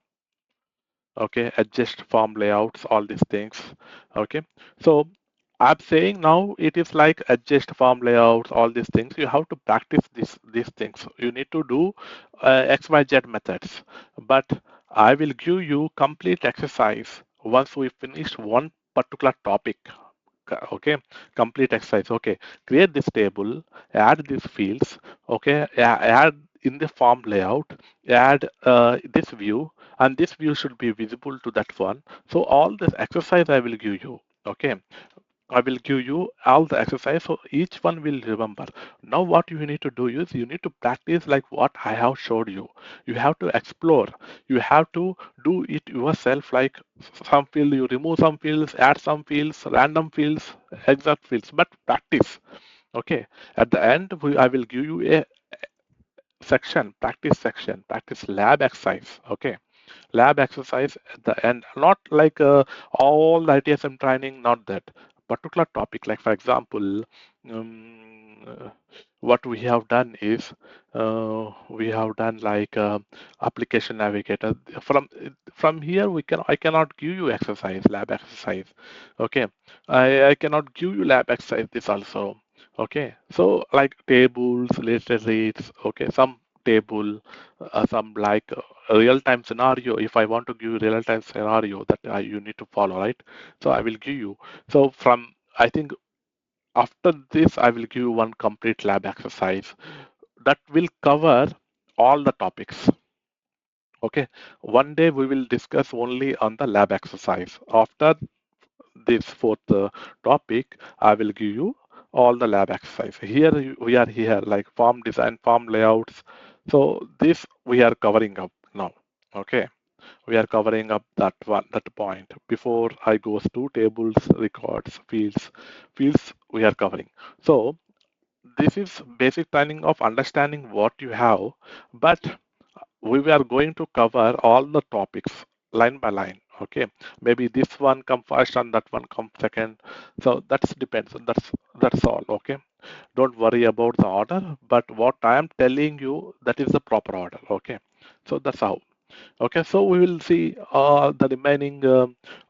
Speaker 1: Okay, adjust form layouts, all these things. Okay, so I'm saying now it is like adjust form layouts, all these things. You have to practice these things. You need to do XYZ methods. But I will give you complete exercise once we finish one particular topic. Okay, complete exercise. Okay, create this table, add these fields. Okay, add in the form layout, add this view, and this view should be visible to that one. So all this exercise I will give you. Okay, I will give you all the exercise so each one will remember. Now what you need to do is you need to practice like what I have showed you. You have to explore. You have to do it yourself like some field you remove some fields, add some fields, random fields, exact fields, but practice. Okay. At the end, I will give you a section, practice lab exercise. Okay, lab exercise at the end, not like all the ITSM training, not that particular topic. Like for example, uh, what we have done is we have done like application navigator. From here we can I cannot give you exercise, lab exercise. Okay, I cannot give you lab exercise this also. Okay, so like tables, related reads. Okay, some table, some like real-time scenario. If I want to give you real-time scenario that you need to follow, right? So I will give you. So from I think after this, I will give you one complete lab exercise that will cover all the topics. Okay. One day we will discuss only on the lab exercise. After this fourth topic, I will give you all the lab exercise. Here we are here like form design, form layouts. So this we are covering up now. Okay, we are covering up that point. Before I goes to tables, records, fields we are covering. So this is basic training of understanding what you have, but we are going to cover all the topics line by line. Okay, maybe this one come first and that one come second. So that's depends. That's all. Okay, don't worry about the order, but what I am telling you that is the proper order. Okay, so that's how. Okay, so we will see the remaining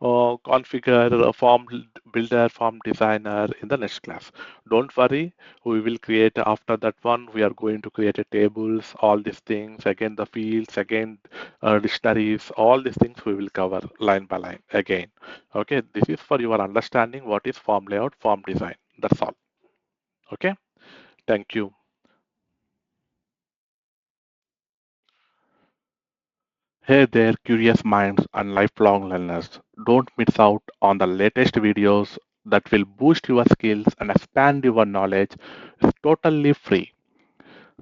Speaker 1: configure form builder, form designer in the next class. Don't worry, we will create after that one. We are going to create a tables, all these things, again the fields, again dictionaries, all these things we will cover line by line again. Okay, this is for your understanding what is form layout, form design. That's all. Okay, thank you. Hey there, curious minds and lifelong learners. Don't miss out on the latest videos that will boost your skills and expand your knowledge. It's totally free.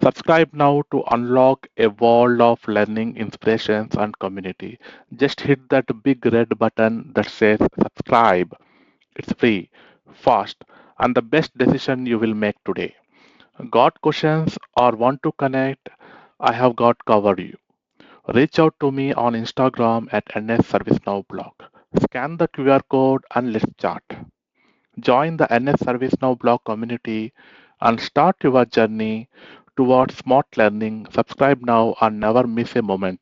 Speaker 1: Subscribe now to unlock a world of learning, inspirations, and community. Just hit that big red button that says subscribe. It's free, fast, and the best decision you will make today. Got questions or want to connect? I have got covered you. Reach out to me on Instagram at NS ServiceNow blog. Scan the QR code and let's chat. Join the NS ServiceNow blog community and start your journey towards smart learning. Subscribe now and never miss a moment.